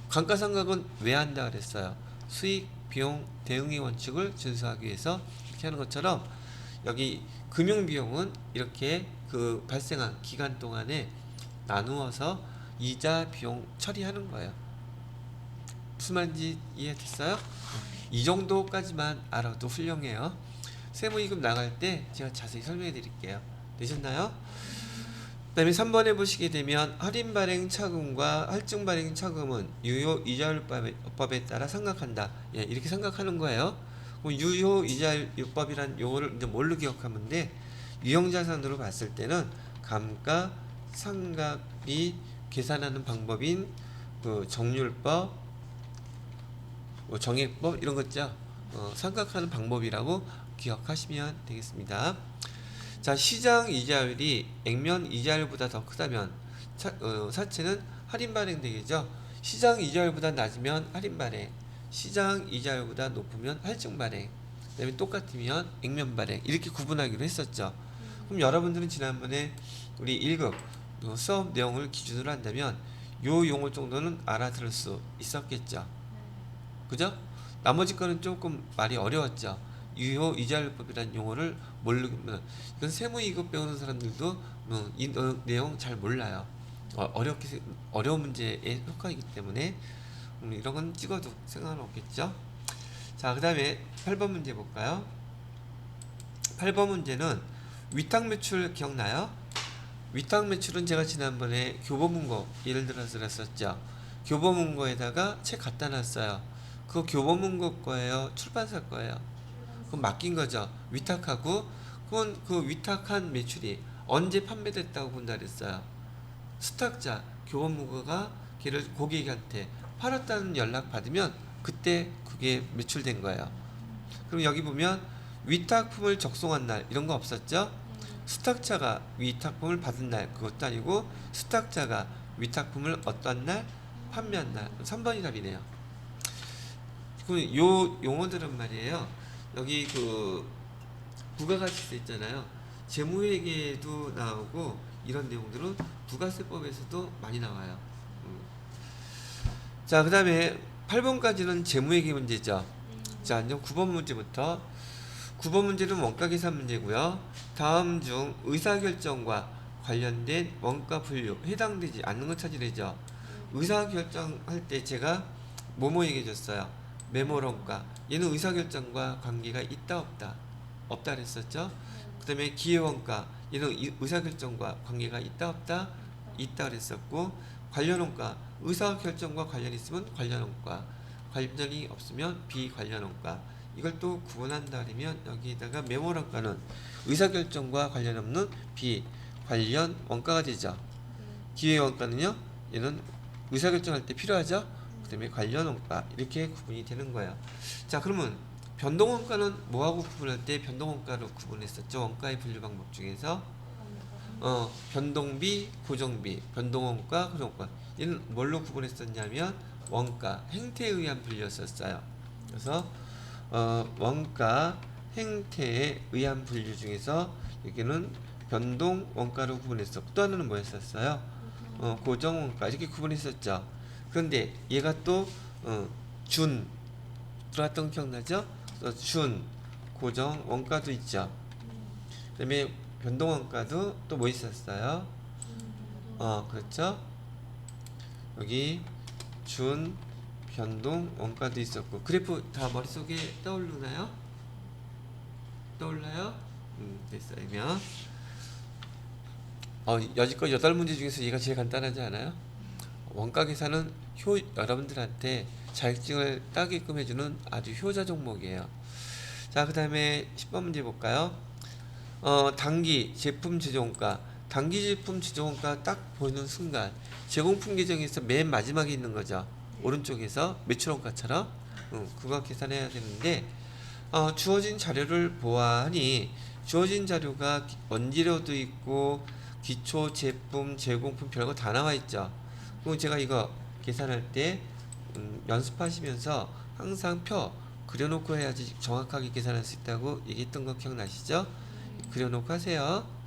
감가상각은 왜 한다 그랬어요? 수익, 비용, 대응의 원칙을 준수하기 위해서 이렇게 하는 것처럼 여기 금융비용은 이렇게 그 발생한 기간 동안에 나누어서 이자, 비용 처리하는 거예요. 무슨 말인지 이해됐어요? 이 정도까지만 알아도 훌륭해요. 세무이급 나갈 때 제가 자세히 설명해 드릴게요. 되셨나요? 그 다음에 3번에 보시게 되면 할인 발행 차금과 할증 발행 차금은 유효 이자율법에 따라 상각한다. 예, 이렇게 상각하는 거예요. 그럼 유효 이자율법이란 용어를 이제 뭘로 기억하면 돼? 유형자산으로 봤을 때는 감가상각비 계산하는 방법인 그 정률법, 정액법 이런 거 있죠. 상각하는 방법이라고 기억하시면 되겠습니다. 자, 시장 이자율이 액면 이자율보다 더 크다면 사채는 할인 발행 되겠죠. 시장 이자율보다 낮으면 할인 발행, 시장 이자율보다 높으면 할증 발행, 그다음에 똑같으면 액면 발행, 이렇게 구분하기로 했었죠. 그럼 여러분들은 지난번에 우리 1급 수업 내용을 기준으로 한다면 요 용어 정도는 알아들을 수 있었겠죠. 그죠? 나머지 거는 조금 말이 어려웠죠. 유효 이자율법이라는 용어를 모르면, 이건 세무 2급 배우는 사람들도 이 내용 잘 몰라요. 어려운 문제에 속하기 때문에 이런 건 찍어도 상관은 없겠죠. 자, 그 다음에 8번 문제 볼까요? 8번 문제는 위탁 매출 기억나요? 위탁 매출은 제가 지난번에 교보문고 예를 들어서 했었죠. 교보문고에다가 책 갖다 놨어요. 그거 교보문고 거예요? 출판사 거예요? 그럼 맡긴 거죠. 위탁하고, 그건 그 위탁한 매출이 언제 판매됐다고 본다 그랬어요. 수탁자, 교보문고가 걔를 고객한테 팔았다는 연락 받으면 그때 그게 매출된 거예요. 그럼 여기 보면 위탁품을 적송한 날 이런 거 없었죠? 수탁자가 위탁품을 받은 날 그것도 아니고 수탁자가 위탁품을 어떤 날 판매한 날, 3번이 답이네요. 그럼 요 용어들은 말이에요. 여기 그 부가가치세 있잖아요. 재무회계에도 나오고 이런 내용들은 부가세법에서도 많이 나와요. 자, 그 다음에 8번까지는 재무회계 문제죠. 자, 이제 9번 문제부터 9번 문제는 원가 계산 문제고요. 다음 중 의사결정과 관련된 원가 분류 해당되지 않는 것 찾으래죠. 의사결정할 때 제가 뭐뭐 얘기해 줬어요. 메모론가. 얘는 의사결정과 관계가 있다 없다? 없다 그랬었죠. 그 다음에 기회원가. 얘는 의사결정과 관계가 있다 없다? 있다 그랬었고, 관련원가. 의사결정과 관련이 있으면 관련원가, 관련이 없으면 비관련원가. 이걸 또 구분한다 그러면 여기다가 메모론가는 의사결정과 관련 없는 비관련 원가가 되죠. 기회원가는요, 얘는 의사결정할 때 필요하죠. 그 다음에 관련 원가, 이렇게 구분이 되는 거예요. 자, 그러면 변동원가는 뭐하고 구분할 때 변동원가로 구분했었죠. 원가의 분류 방법 중에서 변동비, 고정비, 변동원가, 고정원가. 얘는 뭘로 구분했었냐면 원가, 행태에 의한 분류였었어요. 그래서 원가, 행태에 의한 분류 중에서 여기는 변동 원가로 구분했었고, 또 하나는 뭐였었어요? 고정 원가, 이렇게 구분했었죠. 그런데 얘가 또 들어왔던 거 기억나죠? 준, 고정 원가도 있죠. 그 다음에 변동 원가도 또 뭐 있었어요? 그렇죠? 여기 준, 변동 원가도 있었고, 그래프 다 머릿속에 떠오르나요? 떠올라요? 됐어요. 그러면 여지껏 8문제 중에서 얘가 제일 간단하지 않아요? 원가 계산은 여러분들한테 자격증을 따게끔 해주는 아주 효자 종목이에요. 자, 그 다음에 10번 문제 볼까요? 단기 제품 제조원가. 단기 제품 제조원가 딱 보는 순간 제공품 계정에서 맨 마지막에 있는 거죠. 오른쪽에서 매출원가처럼 그거 계산해야 되는데, 주어진 자료를 보아하니 주어진 자료가 원재료도 있고 기초 제품 제공품 별거 다 나와 있죠. 그럼 제가 이거 계산할 때 연습하시면서 항상 표 그려놓고 해야지 정확하게 계산할 수 있다고 얘기했던 거 기억나시죠? 그려놓고 하세요.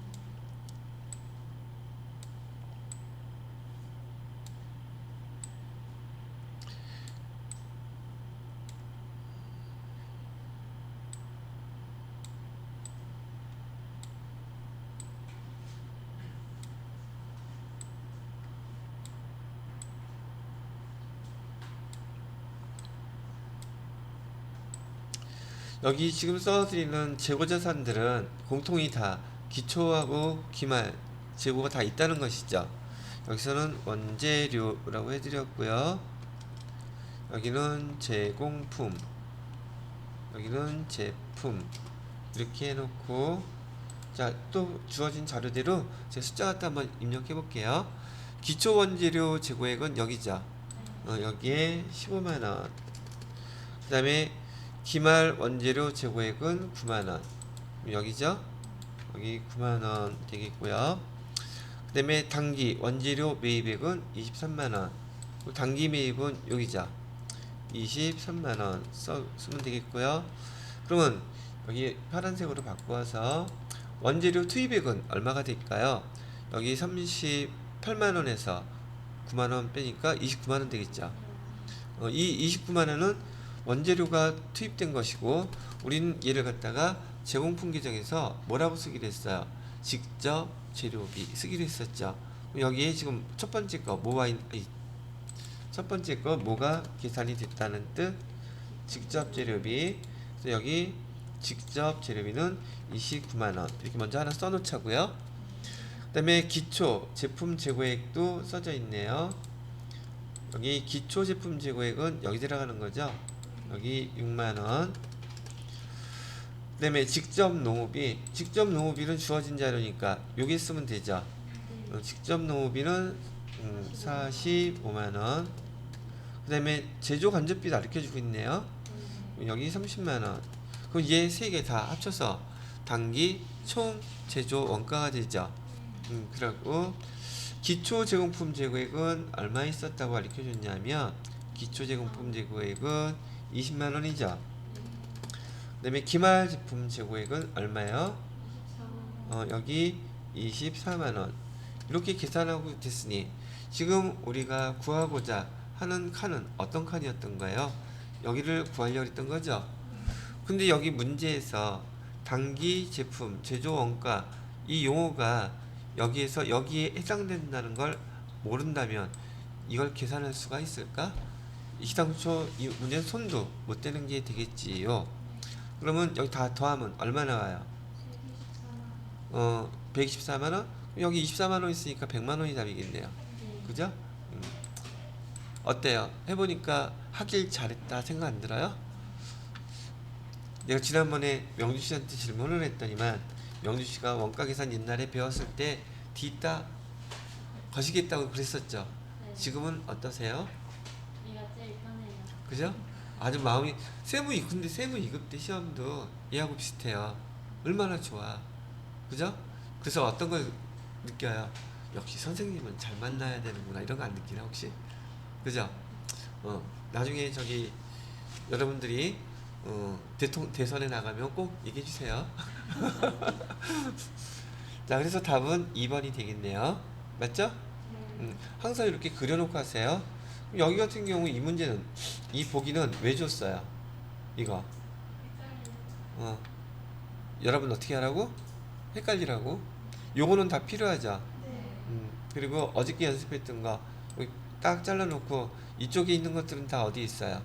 여기 지금 써드리는 재고자산들은 공통이 다 기초하고 기말 재고가 다 있다는 것이죠. 여기서는 원재료라고 해드렸고요. 여기는 제공품, 여기는 제품, 이렇게 해놓고, 자, 또 주어진 자료대로 제 숫자 갖다 한번 입력해 볼게요. 기초 원재료 재고액은 여기죠. 여기에 15만원. 그 다음에 기말 원재료 재고액은 9만원. 여기죠? 여기 9만원 되겠고요. 그 다음에 단기 원재료 매입액은 23만원. 단기 매입은 여기죠? 23만원 쓰면 되겠고요. 그러면 여기 파란색으로 바꿔서 원재료 투입액은 얼마가 될까요? 여기 38만원에서 9만원 빼니까 29만원 되겠죠. 이 29만원은 원재료가 투입된 것이고, 우리는 얘를 갖다가 제공품 계정에서 뭐라고 쓰기로 했어요? 직접 재료비 쓰기로 했었죠. 여기에 지금 첫 번째 거 뭐가 계산이 됐다는 뜻? 직접 재료비. 그래서 여기 직접 재료비는 29만원 이렇게 먼저 하나 써놓자고요. 그 다음에 기초 제품 재고액도 써져 있네요. 여기 기초 제품 재고액은 여기 들어가는 거죠. 여기 6만원. 그 다음에 직접 농업비는 주어진 자료니까 여기 쓰면 되죠. 직접 농업비는 45만원. 그 다음에 제조 간접비 가르쳐주고 있네요. 여기 30만원. 그럼 얘 세 개 다 합쳐서 단기 총 제조 원가가 되죠. 그리고 기초 제공품 재고액은 얼마 있었다고 가르쳐줬냐면, 기초 제공품 재고액은 20만원이죠. 그 다음에 기말 제품 재고액은 얼마요? 여기 24만원. 이렇게 계산하고 됐으니 지금 우리가 구하고자 하는 칸은 어떤 칸이었던 거예요? 여기를 구하려고 했던 거죠. 근데 여기 문제에서 단기 제품, 제조 원가 이 용어가 여기에서 여기에 해당된다는 걸 모른다면 이걸 계산할 수가 있을까? 시당초 이 문제는 손도 못 대는 게 되겠지요. 그러면 여기 다 더하면 얼마 나와요? 124만 원? 여기 24만 원 있으니까 100만 원이 답이겠네요. 그죠? 어때요? 해보니까 하길 잘했다 생각 안 들어요? 내가 지난번에 명주 씨한테 질문을 했더니만 명주 씨가 원가 계산 옛날에 배웠을 때 뒤따 거시겠다고 그랬었죠. 지금은 어떠세요? 얘가 제일 편해요. 그죠? 아주 마음이 근데 세무 2급 때 시험도 얘하고 비슷해요. 얼마나 좋아. 그죠? 그래서 어떤 걸 느껴요? 역시 선생님은 잘 만나야 되는구나 이런 거 안 느끼나 혹시? 그죠? 나중에 저기 여러분들이 대선에 나가면 꼭 얘기해 주세요. 자, 그래서 답은 2번이 되겠네요. 맞죠? 항상 이렇게 그려놓고 하세요. 여기 같은 경우 이 문제는 이 보기는 왜 줬어요? 이거 여러분 어떻게 하라고? 헷갈리라고? 요거는 다 필요하죠. 그리고 어저께 연습했던 거 딱 잘라놓고 이쪽에 있는 것들은 다 어디 있어요?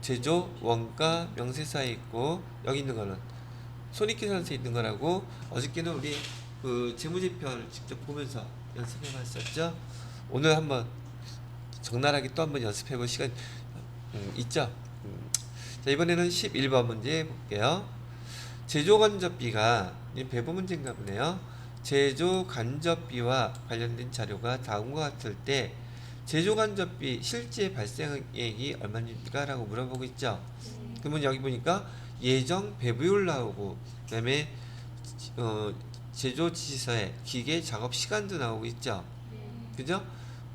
제조, 원가, 명세서에 있고 여기 있는 거는 손익계산서에 있는 거라고 어저께는 우리 그 재무제표를 직접 보면서 연습해봤었죠. 오늘 한번 적나라하게 또 한번 연습해볼 시간 있죠. 자, 이번에는 11번 문제 볼게요. 제조 간접비가 배부 문제인가 보네요. 제조 간접비와 관련된 자료가 다음과 같을 때 제조 간접비 실제 발생액이 얼마입니까? 라고 물어보고 있죠. 그러면 여기 보니까 예정 배부율 나오고 그 다음에 제조 지시서에 기계 작업 시간도 나오고 있죠. 그죠?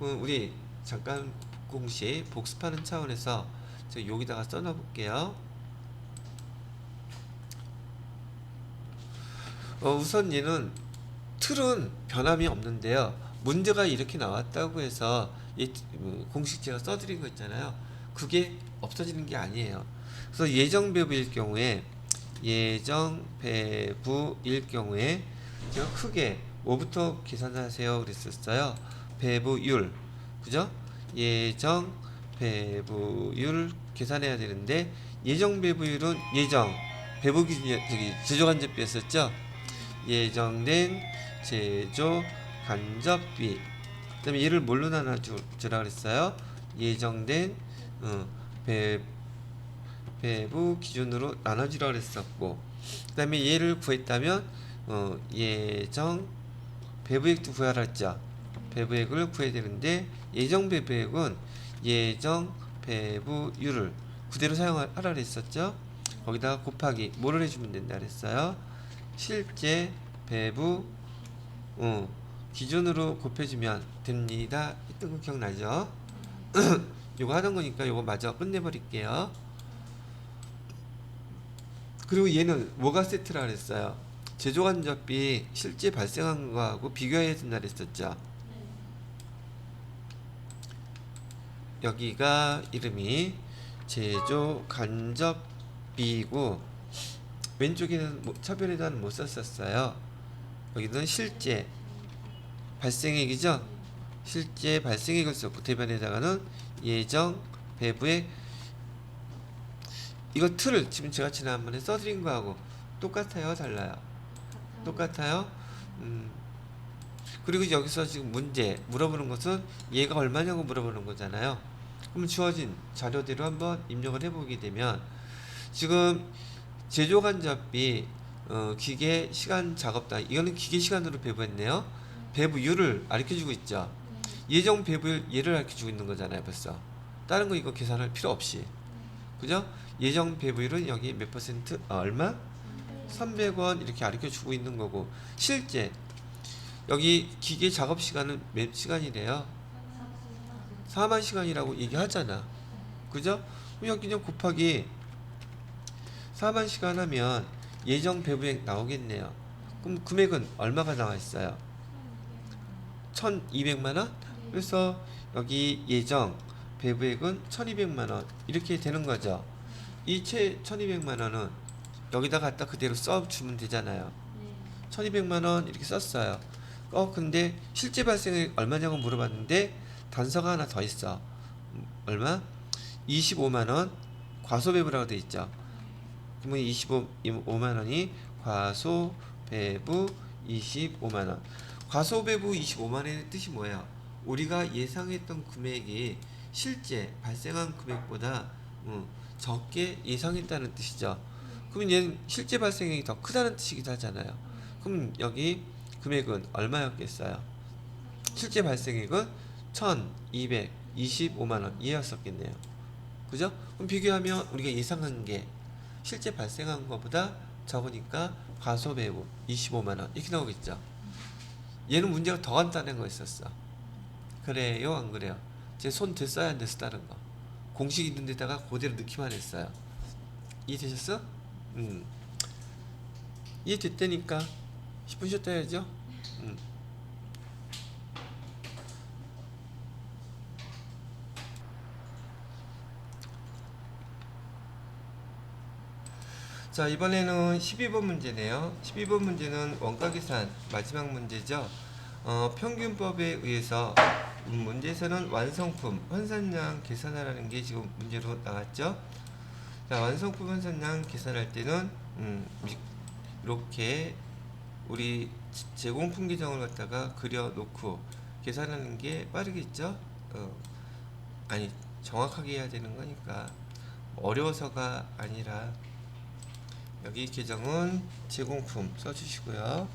우리 잠깐 공식 복습하는 차원에서 제가 여기다가 써놔 볼게요. 우선 얘는 틀은 변함이 없는데요. 문제가 이렇게 나왔다고 해서 공식 제가 써드린 거 있잖아요. 그게 없어지는 게 아니에요. 그래서 예정 배부일 경우에 제가 크게 뭐부터 계산하세요 그랬었어요. 배부율, 그죠? 예정 배부율 계산해야 되는데 예정 배부율은 예정 배부 기준 제조 간접비였었죠. 예정된 제조 간접비. 그다음에 얘를 뭘로 나눠주라 그랬어요? 예정된 배부 기준으로 나눠주라 그랬었고, 그다음에 얘를 구했다면 예정 배부액도 구하라 했죠. 배부액을 구해야 되는데 예정 배부액은 예정 배부율을 그대로 사용하라 그랬었죠. 거기다가 곱하기 뭐를 해주면 된다 그랬어요? 실제 배부 기준으로 곱해주면 됩니다. 했던 거 기억나죠? 요거 하던 거니까 요거 마저 끝내버릴게요. 그리고 얘는 뭐가 세트라 그랬어요? 제조간접비 실제 발생한 거하고 비교해야 된다 그랬었죠. 여기가 이름이 제조간접비고 왼쪽에는 차별에다는 못 썼었어요. 여기는 실제 발생액이죠. 실제 발생액을 썼고 대변에다가는 예정 배부액. 이거 틀을 지금 제가 지난번에 써드린 거하고 똑같아요, 달라요? 똑같아요. 그리고 여기서 지금 문제 물어보는 것은 얘가 얼마냐고 물어보는 거잖아요. 그럼 주어진 자료대로 한번 입력을 해보게 되면 지금 제조간접비 기계 시간 작업당 이거는 기계 시간으로 배부했네요. 배부율을 가르쳐주고 있죠. 예정 배부율 얘를 가르쳐주고 있는 거잖아요. 벌써 다른 거 이거 계산할 필요 없이, 그죠? 예정 배부율은 여기 몇 퍼센트 얼마? 300원 이렇게 가르쳐주고 있는 거고, 실제 여기 기계 작업 시간은 몇 시간이래요? 4만 시간이라고 얘기하잖아. 그죠? 여기 그냥 곱하기 4만 시간 하면 예정 배부액 나오겠네요. 그럼 금액은 얼마가 나와 있어요? 1200만 원? 그래서 여기 예정 배부액은 1200만 원 이렇게 되는 거죠. 이 1200만 원은 여기다 갖다 그대로 써주면 되잖아요. 네. 1200만 원 이렇게 썼어요. 근데 실제 발생액 얼마냐고 물어봤는데 단서가 하나 더 있어. 얼마? 25만 원 과소배부라고 돼 있죠. 그러면 25만 원이 과소배부 25만 원. 과소배부 25만 원의 뜻이 뭐예요? 우리가 예상했던 금액이 실제 발생한 금액보다 적게 예상했다는 뜻이죠. 그럼 얘는 실제 발생액이 더 크다는 뜻이기도 하잖아요. 그럼 여기 금액은 얼마였겠어요? 실제 발생액은 1225만 원 이하였었겠네요. 그죠? 그럼 비교하면 우리가 예상한 게 실제 발생한 것보다 적으니까 과소배부 25만 원 이렇게 나오겠죠. 얘는 문제가 더 간단한 거 있었어. 그래요, 안 그래요? 제 손 됐어야 안 됐어 다른 거. 공식 있는 데다가 그대로 넣기만 했어요. 이해되셨어? 이해됐다니까 10분 쉬었다 해야죠. 자, 이번에는 12번 문제네요. 12번 문제는 원가계산 마지막 문제죠. 평균법에 의해서 문제에서는 완성품 환산량 계산하라는 게 지금 문제로 나왔죠. 자, 완성품 환산량 계산할 때는 이렇게 우리 제공품 계정을 갖다가 그려놓고 계산하는 게 빠르겠죠. 아니 정확하게 해야 되는 거니까 어려워서가 아니라 여기 계정은 제공품 써주시고요.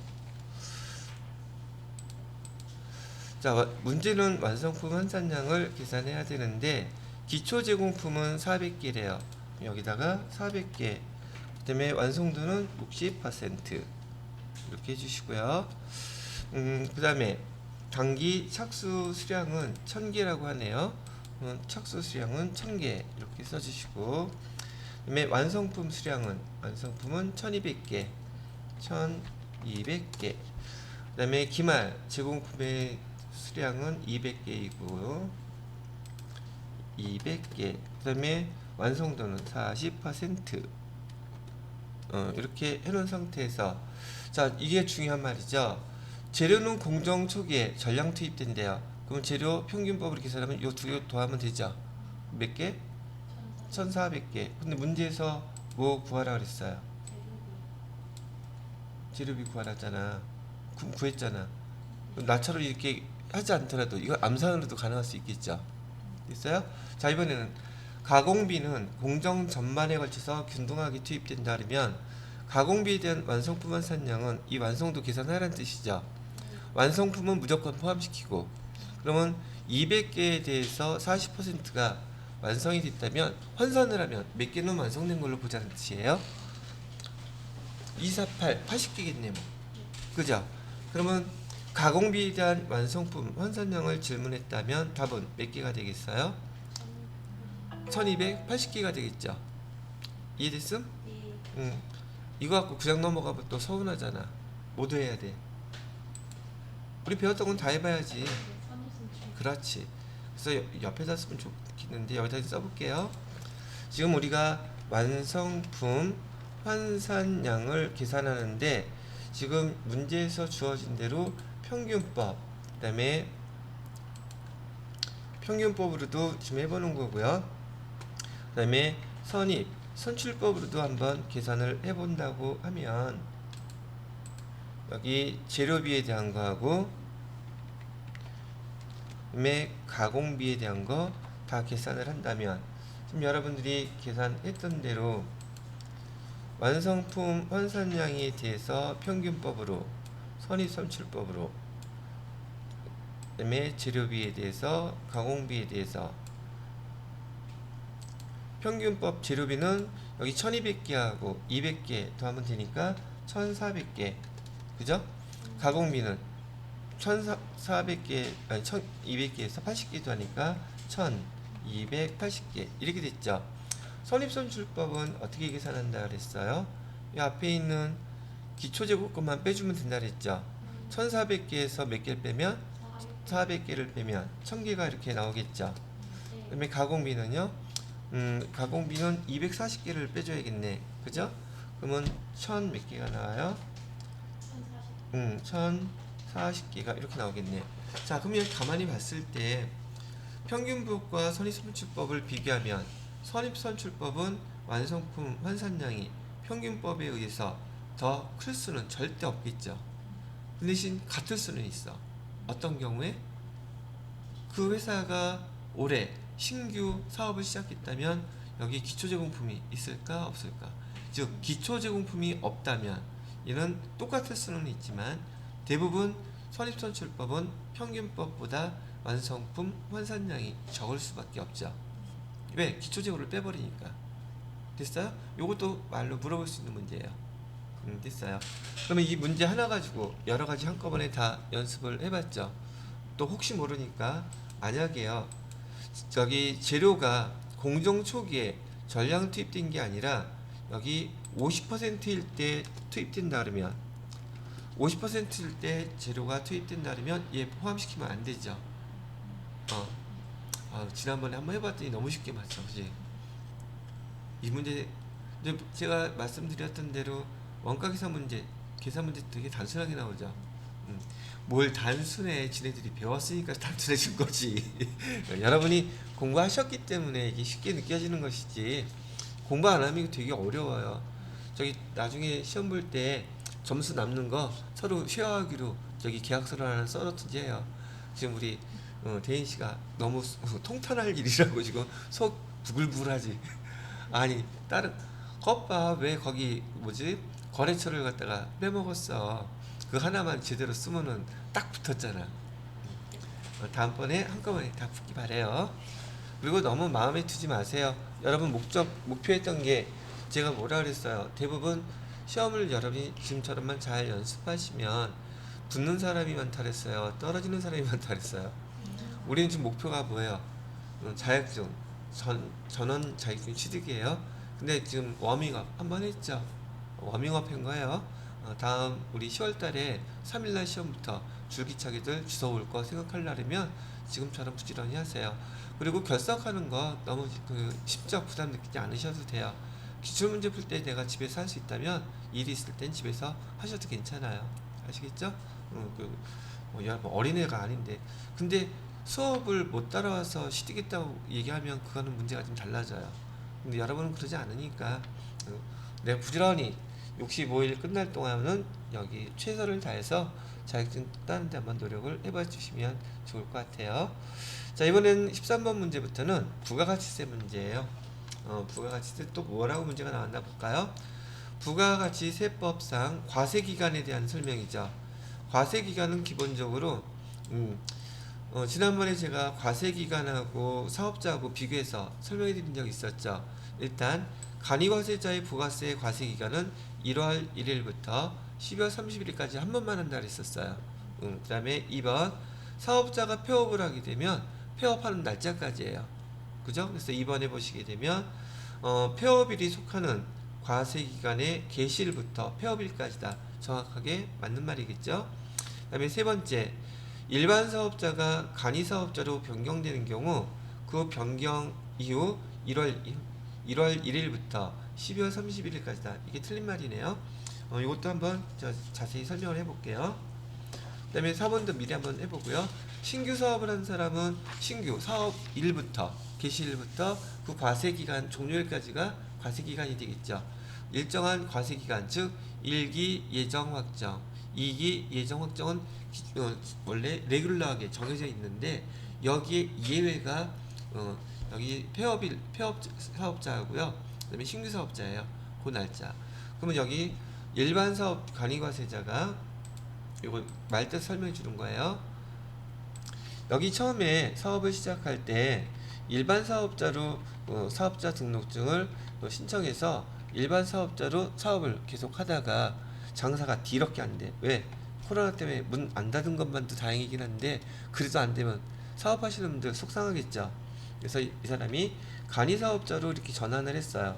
자, 문제는 완성품 환산량을 계산해야 되는데 기초 제공품은 400개래요. 여기다가 400개. 그다음에 완성도는 60% 이렇게 해주시고요. 그다음에 단기 착수 수량은 1000개라고 하네요. 착수 수량은 1000개 이렇게 써주시고, 그다음에 완성품은 1200개, 1200개. 그다음에 기말 제공품의 수량은 200개이고 200개. 그다음에 완성도는 40%. 이렇게 해놓은 상태에서, 자, 이게 중요한 말이죠. 재료는 공정 초기에 전량 투입된대요. 그럼 재료 평균법으로 계산하면 요 두 개 더하면 되죠. 몇 개? 1400개. 근데 문제에서 뭐 구하라 그랬어요? 재료비 구하라잖아. 구했잖아. 나처럼 이렇게 하지 않더라도 이거 암산으로도 가능할 수 있겠죠. 됐어요? 자, 이번에는 가공비는 공정 전반에 걸쳐서 균등하게 투입된다 그러면 가공비에 대한 완성품 환산량은 이 완성도 계산하라는 뜻이죠. 완성품은 무조건 포함시키고, 그러면 200개에 대해서 40%가 완성이 됐다면 환산을 하면 몇 개는 완성된 걸로 보자는 뜻이에요. 248, 80개겠네요. 그죠? 그러면 가공비에 대한 완성품 환산량을 질문했다면 답은 몇 개가 되겠어요? 1280개가 되겠죠. 이해됐음? 네. 이거 갖고 그냥 넘어가면 또 서운하잖아. 모두 해야 돼. 우리 배웠던 건 다 해봐야지. 그렇지. 그래서 옆에다 쓰면 좋겠는데 여기다 써볼게요. 지금 우리가 완성품 환산량을 계산하는데 지금 문제에서 주어진 대로 평균법, 그 다음에 평균법으로도 지금 해보는 거고요. 그 다음에 선입, 선출법으로도 한번 계산을 해본다고 하면 여기 재료비에 대한 거하고 그다음에 가공비에 대한 거 다 계산을 한다면 지금 여러분들이 계산했던 대로 완성품 환산량에 대해서 평균법으로, 선입 선출법으로, 그다음에 재료비에 대해서, 가공비에 대해서, 평균법 재료비는 여기 1200개하고 200개 더하면 되니까 1400개. 그죠? 가공비는 1400개, 아니 1200개에서 80개 더하니까 1280개. 이렇게 됐죠. 선입선출법은 어떻게 계산한다 그랬어요? 이 앞에 있는 기초제곱값만 빼주면 된다 그랬죠. 1400개에서 몇 개를 빼면 400개를 빼면 1000개가 이렇게 나오겠죠. 그다음에 가공비는요. 가공비는 240개를 빼줘야겠네. 그죠? 그러면 1000 몇 개가 나와요? 1040개가 이렇게 나오겠네. 자, 그럼 여기 가만히 봤을 때 평균부업과 선입선출법을 비교하면 선입선출법은 완성품 환산량이 평균법에 의해서 더 클 수는 절대 없겠죠. 그 대신 같을 수는 있어. 어떤 경우에? 그 회사가 올해 신규 사업을 시작했다면 여기 기초제공품이 있을까 없을까? 즉 기초제공품이 없다면 이는 똑같을 수는 있지만 대부분 선입선출법은 평균법보다 완성품 환산량이 적을 수밖에 없죠. 왜? 기초제고를 빼버리니까. 됐어요? 요것도 말로 물어볼 수 있는 문제예요. 됐어요. 그러면 이 문제 하나 가지고 여러 가지 한꺼번에 다 연습을 해봤죠. 또 혹시 모르니까 만약에요, 저기 재료가 공정 초기에 전량 투입된 게 아니라 여기 50%일 때 투입된다 그러면 50%일 때 재료가 투입된다 그러면 얘 포함시키면 안 되죠. 지난번에 한번 해봤더니 너무 쉽게 맞죠, 그지? 이 문제 제가 말씀드렸던 대로 원가 계산 문제, 계산 문제 되게 단순하게 나오죠. 뭘 단순해, 지네들이 배웠으니까 단순해진 거지. 여러분이 공부하셨기 때문에 이게 쉽게 느껴지는 것이지, 공부 안 하면 이거 되게 어려워요. 저기 나중에 시험 볼 때 점수 남는 거 서로 쉐어하기로 저기 계약서를 하나 써놓든지 해요. 지금 우리 대인 씨가 너무 통탄할 일이라고 지금 속 부글부글하지. 아니 다른 겉봐, 왜 거기 뭐지 거래처를 갖다가 빼먹었어. 그 하나만 제대로 쓰면은 딱 붙었잖아. 다음번에 한꺼번에 다 붙기 바래요. 그리고 너무 마음에 두지 마세요. 여러분 목표했던 게 제가 뭐라 그랬어요. 대부분 시험을 여러분이 지금처럼만 잘 연습하시면 붙는 사람이 많다 그랬어요. 떨어지는 사람이 많다 그랬어요. 우리는 지금 목표가 뭐예요? 자격증, 전원 자격증 취득이에요. 근데 지금 워밍업 한번 했죠. 워밍업 한 거예요. 다음 우리 10월달에 3일날 시험부터 줄기차게들 주워 올 거 생각하려면 지금처럼 부지런히 하세요. 그리고 결석하는 거 너무 심적 부담 느끼지 않으셔도 돼요. 기출문제 풀 때 내가 집에서 할 수 있다면 일이 있을 땐 집에서 하셔도 괜찮아요. 아시겠죠? 어린애가 아닌데. 근데 수업을 못 따라와서 시키겠다고 얘기하면 그거는 문제가 좀 달라져요. 근데 여러분은 그러지 않으니까 내가 부지런히 65일 끝날 동안은 여기 최선을 다해서 자격증 따는 데 한번 노력을 해봐 주시면 좋을 것 같아요. 자, 이번엔 13번 문제부터는 부가가치세 문제예요. 부가가치세 또 뭐라고 문제가 나왔나 볼까요? 부가가치세법상 과세기간에 대한 설명이죠. 과세기간은 기본적으로 지난번에 제가 과세기간하고 사업자하고 비교해서 설명해 드린 적이 있었죠. 일단 간이과세자의 부가세 과세기간은 1월 1일부터 12월 31일까지 한 번만 한다 그랬었어요. 그 다음에 2번 사업자가 폐업을 하게 되면 폐업하는 날짜까지예요. 그죠? 그래서 2번에 보시게 되면 폐업일이 속하는 과세기간의 개시일부터 폐업일까지다. 정확하게 맞는 말이겠죠? 그 다음에 세 번째, 일반 사업자가 간이 사업자로 변경되는 경우 그 변경 이후 1월 1일부터 12월 31일까지다. 이게 틀린 말이네요. 이것도 한번 자세히 설명을 해볼게요. 그 다음에 4번도 미리 한번 해보고요. 신규 사업을 한 사람은 신규 사업 일부터 개시일부터 그 과세기간 종료일까지가 과세기간이 되겠죠. 일정한 과세기간, 즉 1기 예정 확정, 2기 예정 확정은 원래 레귤러하게 정해져 있는데 여기에 예외가 여기 폐업 사업자고요. 그다음에 신규 사업자예요. 그 날짜. 그러면 여기 일반 사업 간이과세자가 이거 말뜻 설명해 주는 거예요. 여기 처음에 사업을 시작할 때 일반 사업자로 사업자 등록증을 신청해서 일반 사업자로 사업을 계속 하다가 장사가 뒤럽게 안 돼. 왜? 코로나 때문에 문 안 닫은 것만도 다행이긴 한데 그래도 안 되면 사업하시는 분들 속상하겠죠. 그래서 이 사람이 간이 사업자로 이렇게 전환을 했어요.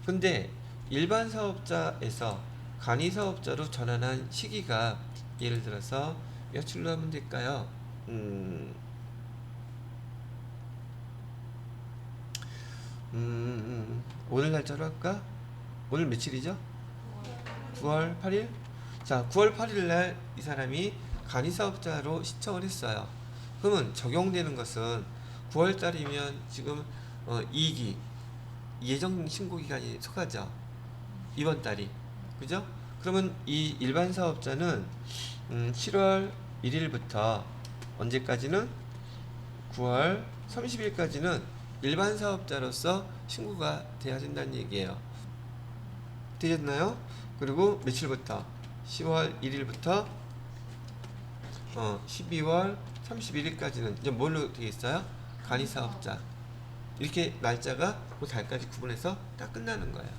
근데 일반 사업자에서 간이 사업자로 전환한 시기가 예를 들어서 며칠로 하면 될까요? 오늘 날짜로 할까? 오늘 며칠이죠? 9월 8일? 자, 9월 8일 날 이 사람이 간이사업자로 신청을 했어요. 그러면 적용되는 것은 9월 달이면 지금 2기 예정 신고 기간이 속하죠. 이번 달이. 그죠? 그러면 이 일반 사업자는 7월 1일부터 언제까지는 9월 30일까지는 일반 사업자로서 신고가 돼야 된다는 얘기예요. 되셨나요? 그리고 며칠부터 10월 1일부터 12월 31일까지는 이제 뭘로 되어 있어요? 간이사업자. 이렇게 날짜가 그 달까지 구분해서 딱 끝나는 거예요.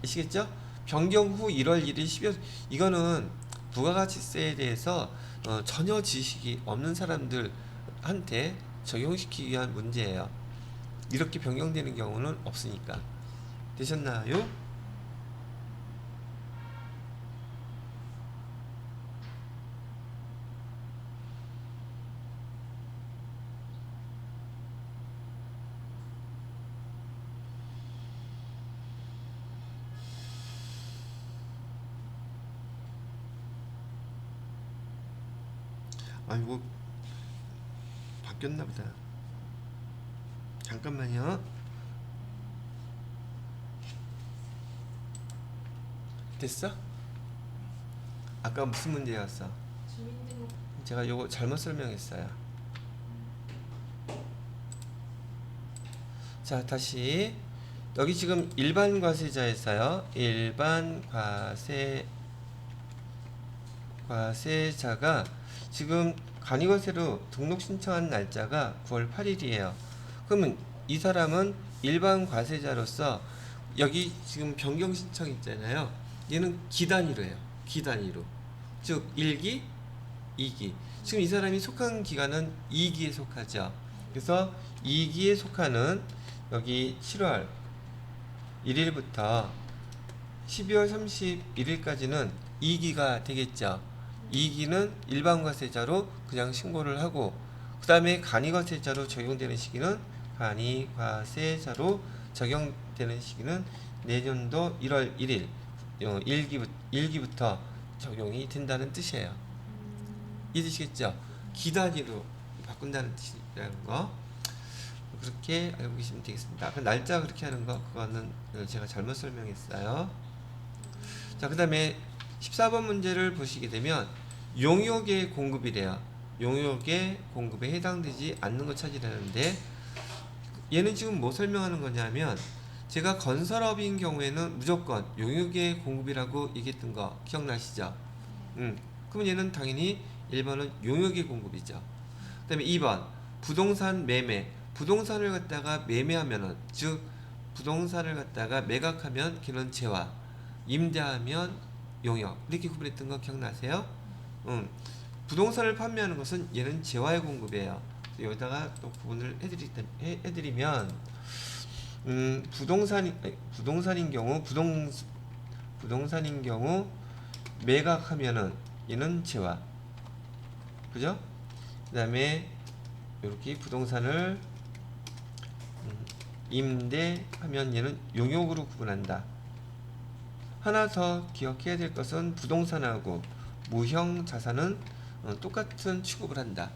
아시겠죠? 변경 후 1월 1일 12월 이거는 부가가치세에 대해서 전혀 지식이 없는 사람들한테 적용시키기 위한 문제예요. 이렇게 변경되는 경우는 없으니까. 되셨나요? 아이고 바뀌었나 보다. 잠깐만요. 됐어? 아까 무슨 문제였어? 주민등록 제가 요거 잘못 설명했어요. 자, 다시 여기 지금 일반 과세자에서요. 일반 과세자가 지금 간이과세로 등록 신청한 날짜가 9월 8일이에요. 그러면 이 사람은 일반 과세자로서 여기 지금 변경 신청 있잖아요. 얘는 기단위로 해요. 기단위로. 즉 1기, 2기. 지금 이 사람이 속한 기간은 2기에 속하죠. 그래서 2기에 속하는 여기 7월 1일부터 12월 31일까지는 2기가 되겠죠. 2기는 일반과세자로 그냥 신고를 하고 그 다음에 간이과세자로 적용되는 시기는 간이과세자로 적용되는 시기는 내년도 1월 1일 1기부터 적용이 된다는 뜻이에요. 이해되시겠죠? 기단위로 바꾼다는 뜻이라는 거 그렇게 알고 계시면 되겠습니다. 그 날짜 그렇게 하는 거 그거는 제가 잘못 설명했어요. 자, 그 다음에 14번 문제를 보시게 되면 용역의 공급이래요. 용역의 공급에 해당되지 않는 거 찾으라는데 얘는 지금 뭐 설명하는 거냐면 제가 건설업인 경우에는 무조건 용역의 공급이라고 얘기했던 거 기억나시죠? 그럼 얘는 당연히 1번은 용역의 공급이죠. 그 다음에 2번 부동산 매매. 부동산을 갖다가 매매하면은 즉 부동산을 갖다가 매각하면 걔는 재화, 임대하면 용역 이렇게 구분했던 거 기억나세요? 부동산을 판매하는 것은 얘는 재화의 공급이에요. 여기다가 또 구분을 해드리면 부동산인 경우 매각하면은 얘는 재화, 그죠? 그 다음에 이렇게 부동산을 임대하면 얘는 용역으로 구분한다. 하나 더 기억해야 될 것은 부동산하고 무형 자산은 똑같은 취급을 한다.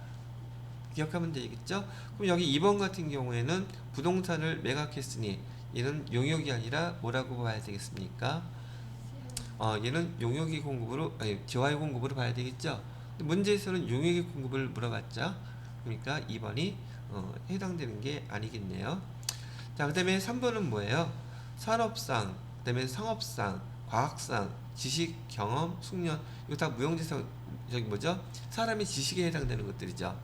기억하면 되겠죠? 그럼 여기 2번 같은 경우에는 부동산을 매각했으니 얘는 용역이 아니라 뭐라고 봐야 되겠습니까? 얘는 용역의 공급으로 재화의 공급으로 봐야 되겠죠? 문제에서는 용역의 공급을 물어봤죠? 그러니까 2번이 해당되는 게 아니겠네요. 자, 그 다음에 3번은 뭐예요? 산업상, 그 다음에 상업상, 과학상, 지식, 경험, 숙련 이거 다 무형지성 저기 뭐죠? 사람의 지식에 해당되는 것들이죠.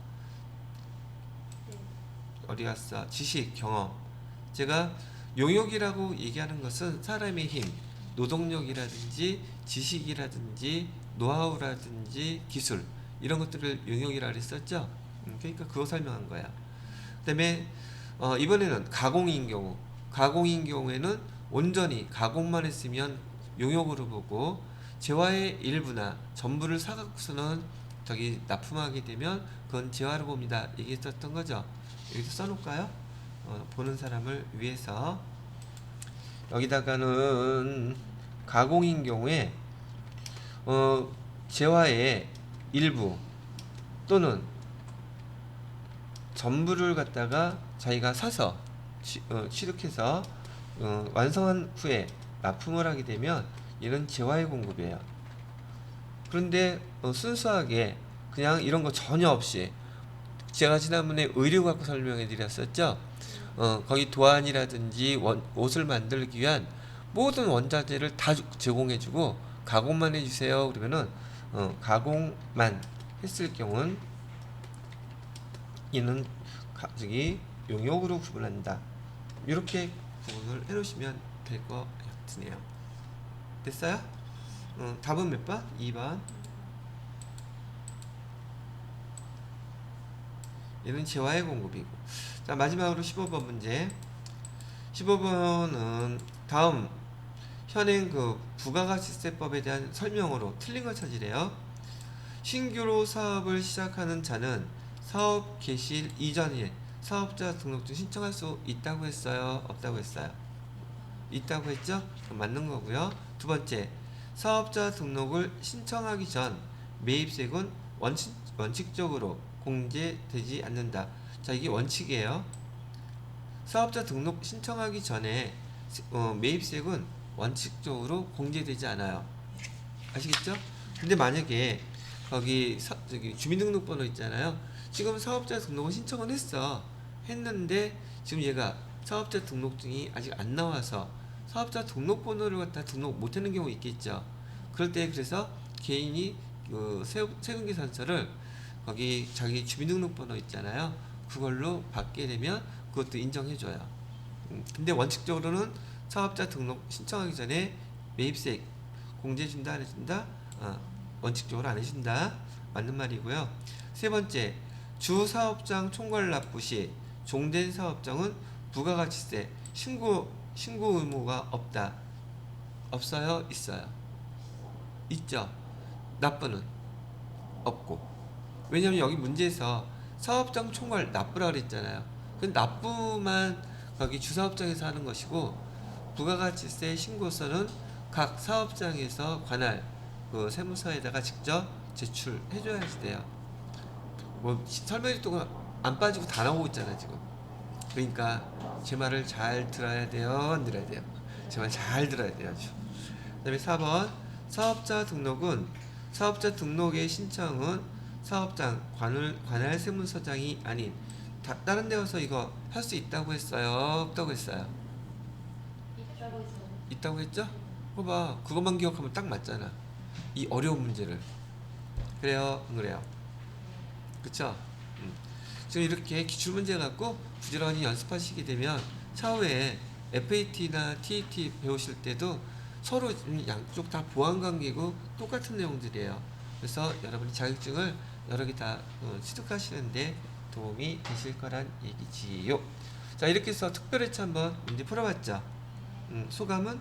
어디 갔어? 지식, 경험. 제가 용역이라고 얘기하는 것은 사람의 힘, 노동력이라든지 지식이라든지 노하우라든지 기술 이런 것들을 용역이라고 했었죠. 그러니까 그거 설명한 거야. 그 다음에 이번에는 가공인 경우에는 온전히 가공만 했으면 용역으로 보고 재화의 일부나 전부를 사갖고서는 저기 납품하게 되면 그건 재화로 봅니다. 얘기했었던 거죠. 여기서 써놓을까요? 보는 사람을 위해서. 여기다가는 가공인 경우에 재화의 일부 또는 전부를 갖다가 자기가 사서 취득해서 완성한 후에 납품을 하게 되면 이런 재화의 공급이에요. 그런데 순수하게 그냥 이런 거 전혀 없이, 제가 지난번에 의류 갖고 설명해 드렸었죠. 거기 도안이라든지 옷을 만들기 위한 모든 원자재를 다 제공해 주고 가공만 해 주세요 그러면은 가공만 했을 경우는 이는 저기 용역으로 구분한다. 이렇게 구분을 해 놓으시면 될 것 같으네요. 됐어요? 답은 몇 번? 2번. 얘는 재화의 공급이고. 자, 마지막으로 15번 문제. 15번은 다음 현행 그 부가가치세법에 대한 설명으로 틀린 걸 찾으래요. 신규로 사업을 시작하는 자는 사업 개시일 이전에 사업자 등록증 신청할 수 있다고 했어요? 없다고 했어요? 있다고 했죠? 그럼 맞는 거고요. 두 번째, 사업자 등록을 신청하기 전 매입세금은 원칙적으로 공제되지 않는다. 자, 이게 원칙이에요. 사업자 등록 신청하기 전에 매입세금은 원칙적으로 공제되지 않아요. 아시겠죠? 근데 만약에 거기 저기 주민등록번호 있잖아요. 지금 사업자 등록을 신청을 했는데 지금 얘가 사업자 등록증이 아직 안 나와서 사업자 등록번호를 갖다 등록 못하는 경우 있겠죠. 그럴 때 그래서 개인이 그 세금계산서를 거기 자기 주민등록번호 있잖아요. 그걸로 받게 되면 그것도 인정해줘요. 근데 원칙적으로는 사업자 등록 신청하기 전에 매입세 공제해준다 안 해준다? 원칙적으로 안 해준다. 맞는 말이고요. 세 번째, 주사업장 총괄 납부 시 종된 사업장은 부가가치세 신고 의무가 없다. 없어요? 있어요? 있죠. 납부는 없고. 왜냐면 여기 문제에서 사업장 총괄 납부라 그랬잖아요. 그 납부만 거기 주사업장에서 하는 것이고 부가가치세 신고서는 각 사업장에서 관할 그 세무서에다가 직접 제출해줘야 돼요. 뭐 설명이 동안 안 빠지고 다 나오고 있잖아 지금. 그러니까 제 말을 잘 들어야 돼요, 안 들어야 돼요? 제 말 잘 들어야 돼요. 아주. 그다음에 4번, 사업자 등록의 신청은 사업장 관할 세무서장이 아닌 다른 데 가서 이거 할 수 있다고 했어요, 없다고 했어요? 있다고 했어요. 있다고 했죠? 봐봐, 그것만 기억하면 딱 맞잖아. 이 어려운 문제를. 그래요, 안 그래요? 그쵸? 지금 이렇게 기출문제 갖고 부지런히 연습하시게 되면 차후에 FAT나 TET 배우실 때도 서로 양쪽 다 보완관계고 똑같은 내용들이에요. 그래서 여러분이 자격증을 여러 개 다 취득하시는데 도움이 되실 거란 얘기지요. 자, 이렇게 해서 특별회차 한번 문제 풀어봤죠. 소감은?